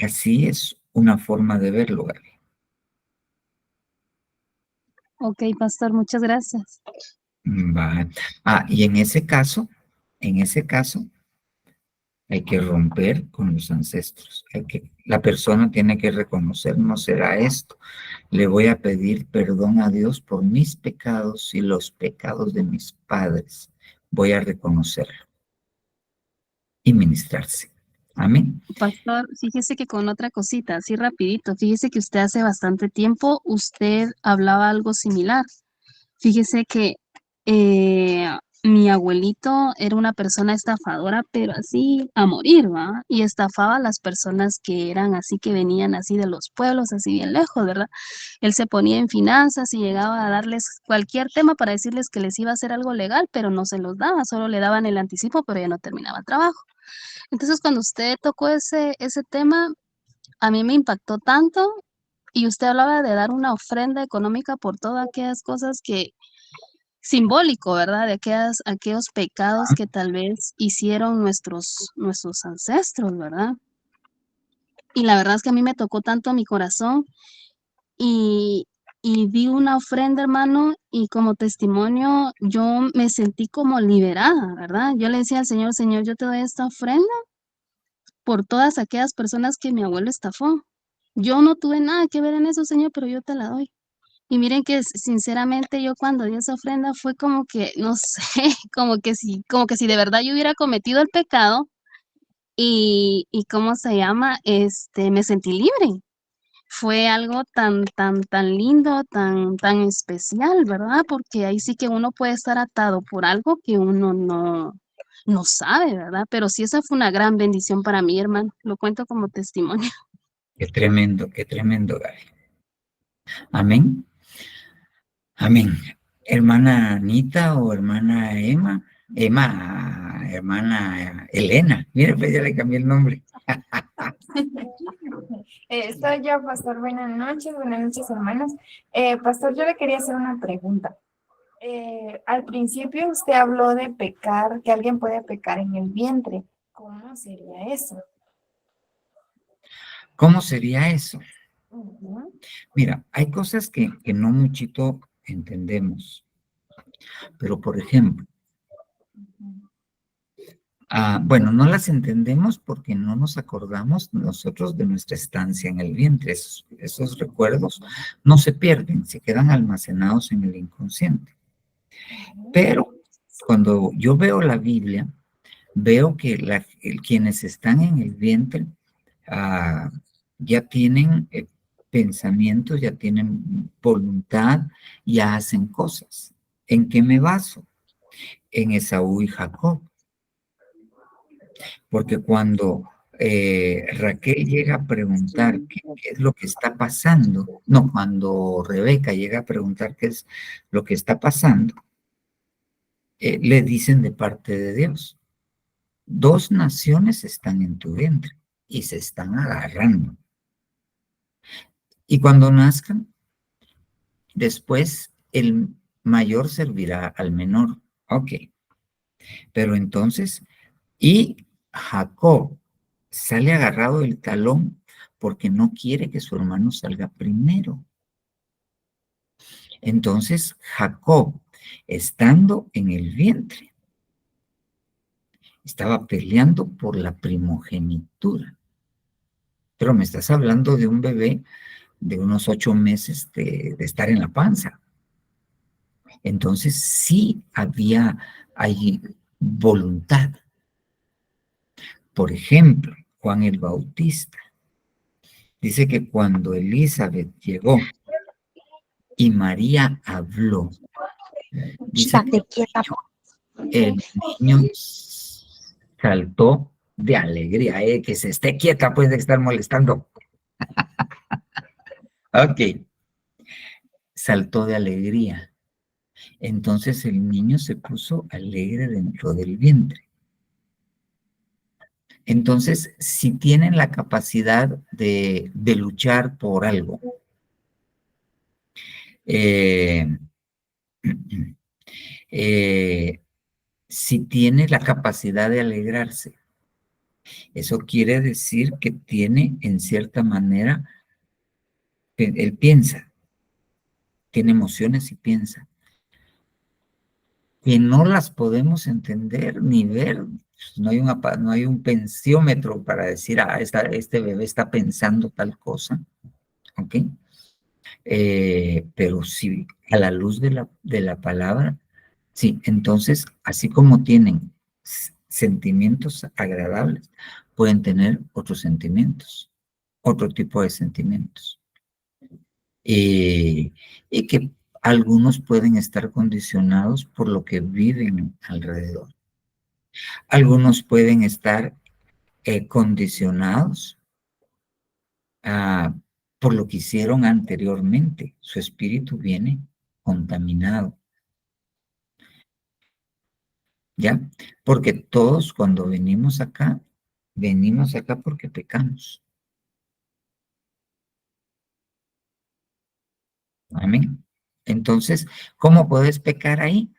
Así es una forma de verlo, Gaby. Ok, pastor, muchas gracias. Va. Y en ese caso, hay que romper con los ancestros. La persona tiene que reconocer, no será esto. Le voy a pedir perdón a Dios por mis pecados y los pecados de mis padres. Voy a reconocerlo y ministrarse. Amén. Pastor, fíjese que con otra cosita, así rapidito, fíjese que usted hace bastante tiempo, usted hablaba algo similar. Fíjese que mi abuelito era una persona estafadora, pero así a morir, ¿va? Y estafaba a las personas que eran así, que venían así de los pueblos, así bien lejos, ¿verdad? Él se ponía en finanzas y llegaba a darles cualquier tema para decirles que les iba a hacer algo legal, pero no se los daba, solo le daban el anticipo, pero ya no terminaba el trabajo. Entonces, cuando usted tocó ese tema, a mí me impactó tanto y usted hablaba de dar una ofrenda económica por todas aquellas cosas que simbólico, ¿verdad? De aquellos pecados que tal vez hicieron nuestros ancestros, ¿verdad? Y la verdad es que a mí me tocó tanto mi corazón y, y di una ofrenda, hermano, y como testimonio yo me sentí como liberada, ¿verdad? Yo le decía al Señor, Señor, yo te doy esta ofrenda por todas aquellas personas que mi abuelo estafó. Yo no tuve nada que ver en eso, Señor, pero yo te la doy. Y miren que sinceramente yo cuando di esa ofrenda fue como que, no sé, como que si de verdad yo hubiera cometido el pecado y ¿cómo se llama? Me sentí libre. Fue algo tan, tan, tan lindo, tan, tan especial, ¿verdad? Porque ahí sí que uno puede estar atado por algo que uno no sabe, ¿verdad? Pero sí, esa fue una gran bendición para mí, hermano. Lo cuento como testimonio. Qué tremendo, Gaby. Amén. Amén. Hermana Anita o hermana Emma. Hermana Elena. Mire, pues ya le cambié el nombre. Soy yo, pastor. Buenas noches, hermanos. Pastor, yo le quería hacer una pregunta. Al principio usted habló de pecar, que alguien puede pecar en el vientre. ¿Cómo sería eso? ¿Cómo sería eso? Ujú. Mira, hay cosas que no muchito entendemos. Pero, por ejemplo, bueno, no las entendemos porque no nos acordamos nosotros de nuestra estancia en el vientre. Esos recuerdos no se pierden, se quedan almacenados en el inconsciente. Pero cuando yo veo la Biblia, veo que quienes están en el vientre ya tienen pensamientos, ya tienen voluntad, ya hacen cosas. ¿En qué me baso? En Esaú y Jacob. Porque cuando Raquel llega a preguntar qué es lo que está pasando, no, cuando Rebeca llega a preguntar qué es lo que está pasando, le dicen de parte de Dios, 2 naciones están en tu vientre y se están agarrando. Y cuando nazcan, después el mayor servirá al menor. Ok. Pero entonces, y Jacob sale agarrado del talón porque no quiere que su hermano salga primero. Entonces, Jacob, estando en el vientre, estaba peleando por la primogenitura. Pero me estás hablando de un bebé de unos 8 meses de estar en la panza. Entonces, sí hay voluntad. Por ejemplo, Juan el Bautista dice que cuando Elizabeth llegó y María habló, dice que el niño saltó de alegría, que se esté quieta, puede estar molestando. Ok, saltó de alegría. Entonces el niño se puso alegre dentro del vientre. Entonces, si tienen la capacidad de luchar por algo, si tiene la capacidad de alegrarse, eso quiere decir que tiene, en cierta manera, él piensa, tiene emociones y piensa, que no las podemos entender ni ver. No hay un pensiómetro para decir, este bebé está pensando tal cosa, ¿ok? Pero sí, a la luz de la palabra, sí. Entonces, así como tienen sentimientos agradables, pueden tener otros sentimientos, otro tipo de sentimientos. Y que algunos pueden estar condicionados por lo que viven alrededor. Algunos pueden estar condicionados por lo que hicieron anteriormente. Su espíritu viene contaminado. ¿Ya? Porque todos cuando venimos acá porque pecamos. Amén. Entonces, ¿cómo puedes pecar ahí?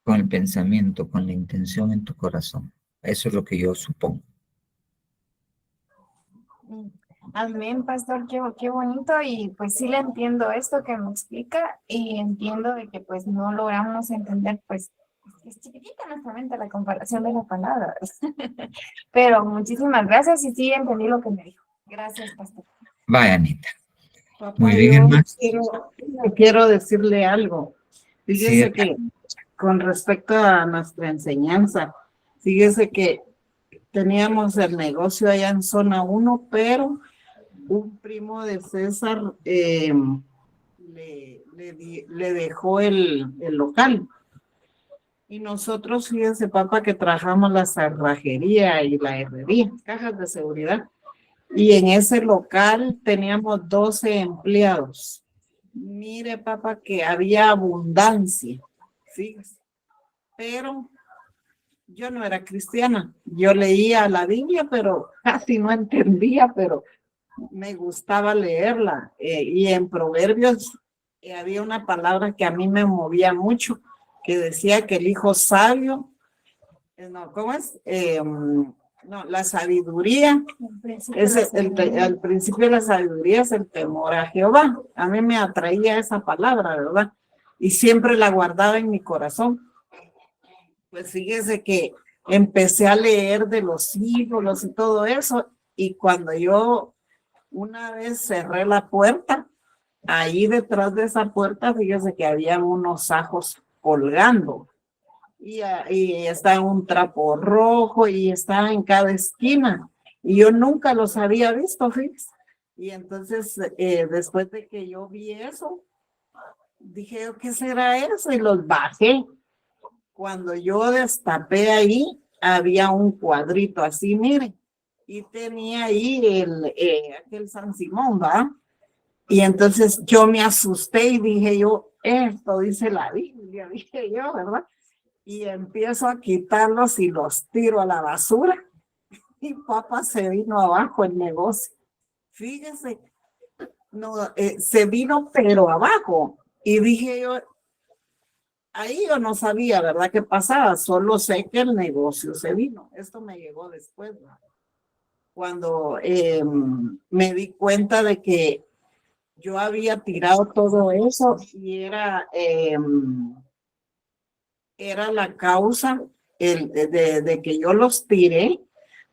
Con el pensamiento, con la intención en tu corazón. Eso es lo que yo supongo. Amén, pastor, qué bonito, y pues sí le entiendo esto que me explica, y entiendo de que pues no logramos entender, pues es chiquitita nuestra mente la comparación de la palabra. Pero muchísimas gracias, y sí entendí lo que me dijo. Gracias, pastor. Vaya, Anita. Papá, Muy bien, yo hermano. quiero decirle algo. Fíjese Sí, que con respecto a nuestra enseñanza, fíjese que teníamos el negocio allá en zona 1, pero un primo de César le dejó el local. Y nosotros, fíjese, papá, que trabajamos la cerrajería y la herrería, cajas de seguridad. Y en ese local teníamos 12 empleados. Mire, papá, que había abundancia, fíjese. Pero yo no era cristiana. Yo leía la Biblia, pero casi no entendía, pero me gustaba leerla. Y en Proverbios había una palabra que a mí me movía mucho, que decía que el hijo sabio, no, ¿cómo es? No, la sabiduría, al principio de la sabiduría es el temor a Jehová. A mí me atraía esa palabra, ¿verdad? Y siempre la guardaba en mi corazón. Pues fíjese que empecé a leer de los símbolos y todo eso, y cuando yo una vez cerré la puerta, ahí detrás de esa puerta, fíjese que había unos ajos colgando. Y está un trapo rojo y está en cada esquina. Y yo nunca los había visto, fíjese. Y entonces, después de que yo vi eso, dije, ¿qué será eso? Y los bajé. Cuando yo destapé ahí, había un cuadrito así, mire. Y tenía ahí aquel San Simón, ¿va? Y entonces yo me asusté y dije yo, esto dice la Biblia, dije yo, ¿verdad? Y empiezo a quitarlos y los tiro a la basura. Y papá se vino abajo el negocio. Fíjese, no, se vino pero abajo. Y dije yo, ahí yo no sabía, ¿verdad? ¿Qué pasaba? Solo sé que el negocio se vino. Esto me llegó después, ¿verdad? Cuando me di cuenta de que yo había tirado todo eso y era la causa de que yo los tiré,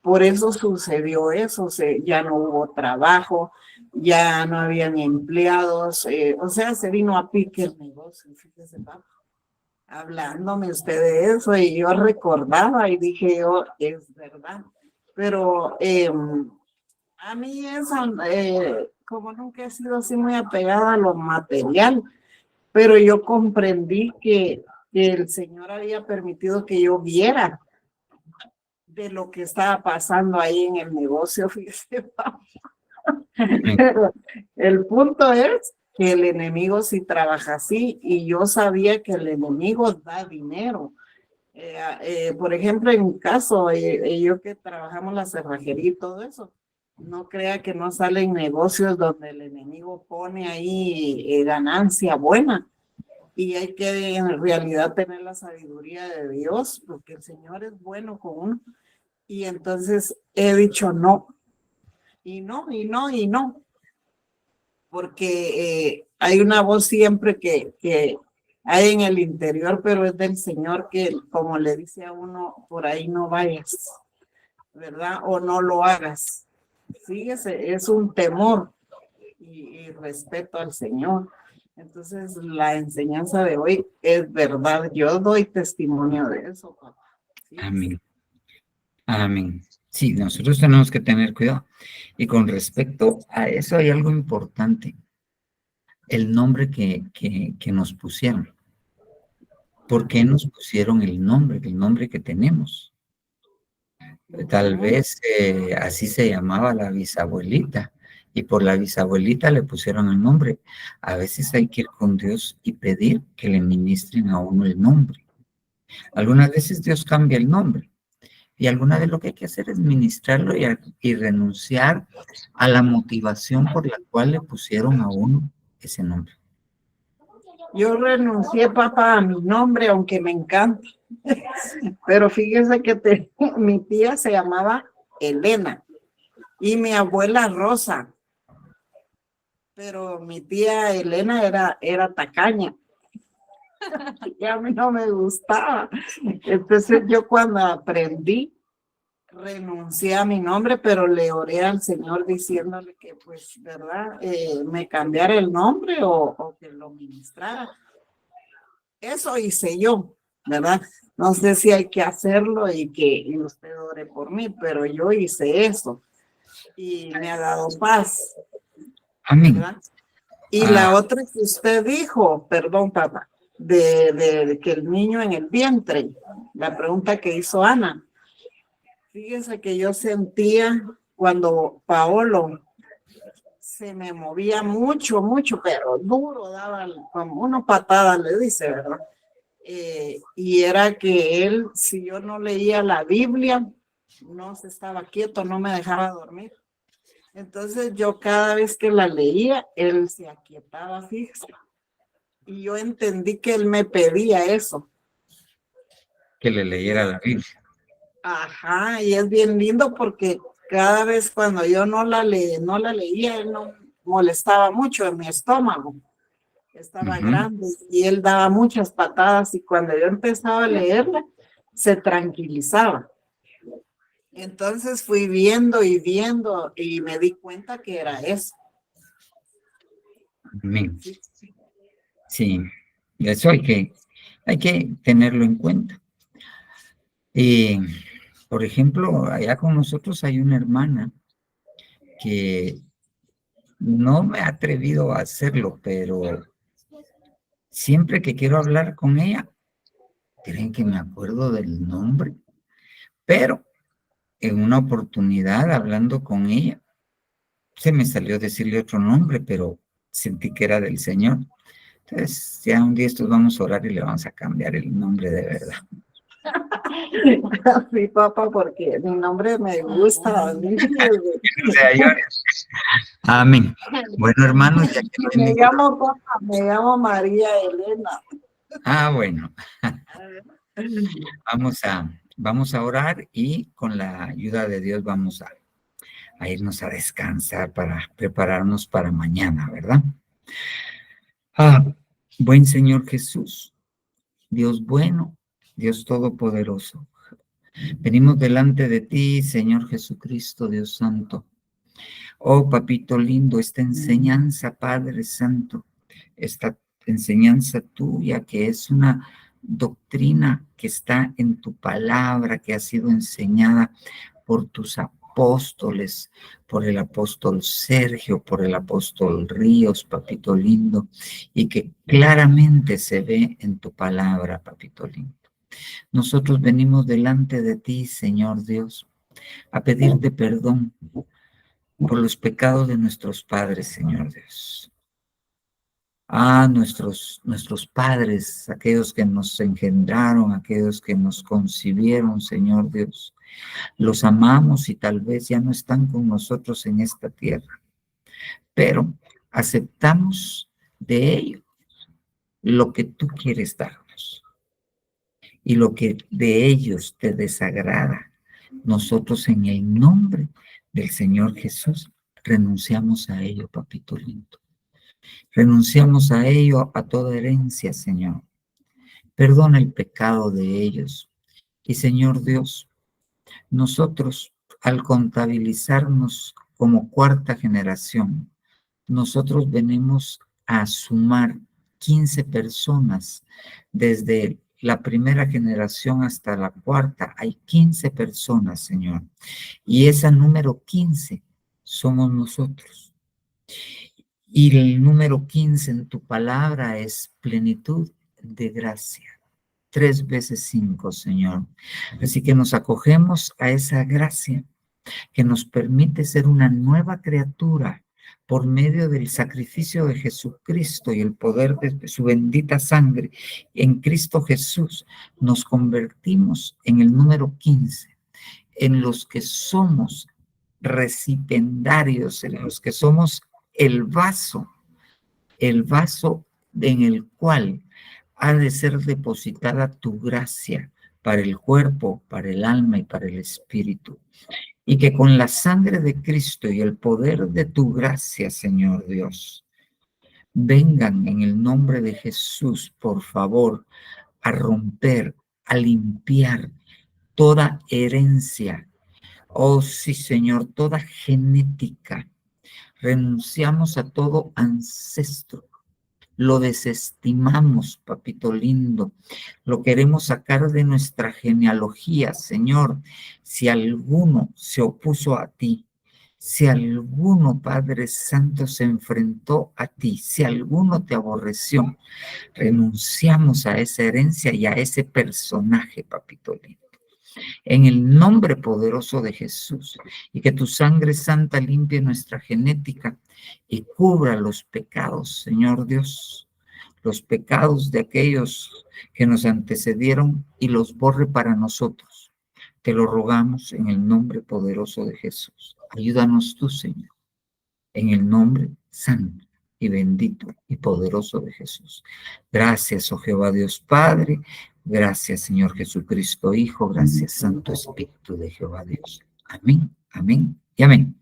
por eso sucedió eso, ya no hubo trabajo, ya no habían empleados, o sea, se vino a pique el negocio, fíjese, papá, hablándome usted de eso y yo recordaba y dije yo, es verdad, pero a mí esa, como nunca he sido así muy apegada a lo material, pero yo comprendí que el Señor había permitido que yo viera de lo que estaba pasando ahí en el negocio, fíjese. Pero el punto es que el enemigo sí trabaja así y yo sabía que el enemigo da dinero. Por ejemplo, en un caso, yo que trabajamos la cerrajería y todo eso, no crea que no salen negocios donde el enemigo pone ahí ganancia buena. Y hay que en realidad tener la sabiduría de Dios, porque el Señor es bueno con uno. Y entonces he dicho no, y no, y no, y no, porque hay una voz siempre que hay en el interior, pero es del Señor que, como le dice a uno, por ahí no vayas, ¿verdad? O no lo hagas. Fíjese, es un temor y respeto al Señor. Entonces, la enseñanza de hoy es verdad. Yo doy testimonio de eso, papá. ¿Sí? Amén. Amén. Sí, nosotros tenemos que tener cuidado. Y con respecto a eso hay algo importante. El nombre que nos pusieron. ¿Por qué nos pusieron el nombre que tenemos? Tal vez así se llamaba la bisabuelita. Y por la bisabuelita le pusieron el nombre. A veces hay que ir con Dios y pedir que le ministren a uno el nombre. Algunas veces Dios cambia el nombre. Y alguna vez lo que hay que hacer es ministrarlo y renunciar a la motivación por la cual le pusieron a uno ese nombre. Yo renuncié, papá, a mi nombre, aunque me encanta. Pero fíjese que mi tía se llamaba Elena y mi abuela Rosa. Pero mi tía Elena era tacaña. Y a mí no me gustaba. Entonces yo cuando aprendí, renuncié a mi nombre, pero le oré al Señor diciéndole que, pues, ¿verdad? Me cambiara el nombre o que lo ministrara. Eso hice yo, ¿verdad? No sé si hay que hacerlo y usted ore por mí, pero yo hice eso y me ha dado paz. Amén. ¿Verdad? Y la otra que usted dijo, perdón, papá, de que el niño en el vientre, la pregunta que hizo Ana. Fíjese que yo sentía cuando Paolo se me movía mucho, pero duro, daba como una patada, le dice, ¿verdad? Y era que él, si yo no leía la Biblia, no se estaba quieto, no me dejaba dormir. Entonces yo cada vez que la leía, él se aquietaba, fíjese. Y yo entendí que él me pedía eso. Que le leyera la Biblia. Ajá, y es bien lindo porque cada vez cuando yo no la leía, él no molestaba mucho en mi estómago. Estaba grande y él daba muchas patadas y cuando yo empezaba a leerla, se tranquilizaba. Entonces fui viendo y me di cuenta que era eso. Amén. Sí, eso hay que tenerlo en cuenta. Por ejemplo, allá con nosotros hay una hermana que no me he atrevido a hacerlo, pero siempre que quiero hablar con ella, creen que me acuerdo del nombre, pero en una oportunidad hablando con ella, se me salió decirle otro nombre, pero sentí que era del Señor. Entonces, ya un día estos vamos a orar y le vamos a cambiar el nombre de verdad. a mi papá porque mi nombre me gusta. O sea, amén. Bueno, hermanos, ya que no hay Me ningún- llamo papá, me llamo María Elena. bueno, vamos a orar y con la ayuda de Dios vamos a irnos a descansar para prepararnos para mañana, ¿verdad? Buen Señor Jesús, Dios bueno, Dios todopoderoso. Venimos delante de ti, Señor Jesucristo, Dios santo. Oh, papito lindo, esta enseñanza, Padre Santo, esta enseñanza tuya que es una doctrina que está en tu palabra, que ha sido enseñada por tus apóstoles, por el apóstol Sergio, por el apóstol Ríos, papito lindo, y que claramente se ve en tu palabra, papito lindo. Nosotros venimos delante de ti, Señor Dios, a pedirte perdón por los pecados de nuestros padres, Señor Dios. Nuestros padres, aquellos que nos engendraron, aquellos que nos concibieron, Señor Dios. Los amamos y tal vez ya no están con nosotros en esta tierra, pero aceptamos de ellos lo que tú quieres darnos y lo que de ellos te desagrada. Nosotros en el nombre del Señor Jesús renunciamos a ello, papito lindo. Renunciamos a ello, a toda herencia, Señor. Perdona el pecado de ellos. Y Señor Dios, nosotros al contabilizarnos como cuarta generación, nosotros venimos a sumar 15 personas desde la primera generación hasta la cuarta. Hay 15 personas, Señor. Y esa número 15 somos nosotros. Y el número 15 en tu palabra es plenitud de gracia. 3 veces 5, Señor. Así que nos acogemos a esa gracia que nos permite ser una nueva criatura por medio del sacrificio de Jesucristo y el poder de su bendita sangre. En Cristo Jesús nos convertimos en el número 15, en los que somos recipiendarios, en los que somos el vaso en el cual ha de ser depositada tu gracia para el cuerpo, para el alma y para el espíritu. Y que con la sangre de Cristo y el poder de tu gracia, Señor Dios, vengan en el nombre de Jesús, por favor, a romper, a limpiar toda herencia. Oh sí, Señor, toda genética. Renunciamos a todo ancestro. Lo desestimamos, papito lindo. Lo queremos sacar de nuestra genealogía, Señor. Si alguno se opuso a ti, si alguno, Padre Santo, se enfrentó a ti, si alguno te aborreció, renunciamos a esa herencia y a ese personaje, papito lindo. En el nombre poderoso de Jesús, y que tu sangre santa limpie nuestra genética y cubra los pecados, Señor Dios, los pecados de aquellos que nos antecedieron y los borre para nosotros. Te lo rogamos en el nombre poderoso de Jesús. Ayúdanos tú, Señor, en el nombre santo y bendito y poderoso de Jesús. Gracias, oh Jehová Dios Padre. Gracias, Señor Jesucristo, Hijo. Gracias, Santo Espíritu de Jehová Dios. Amén, amén y amén.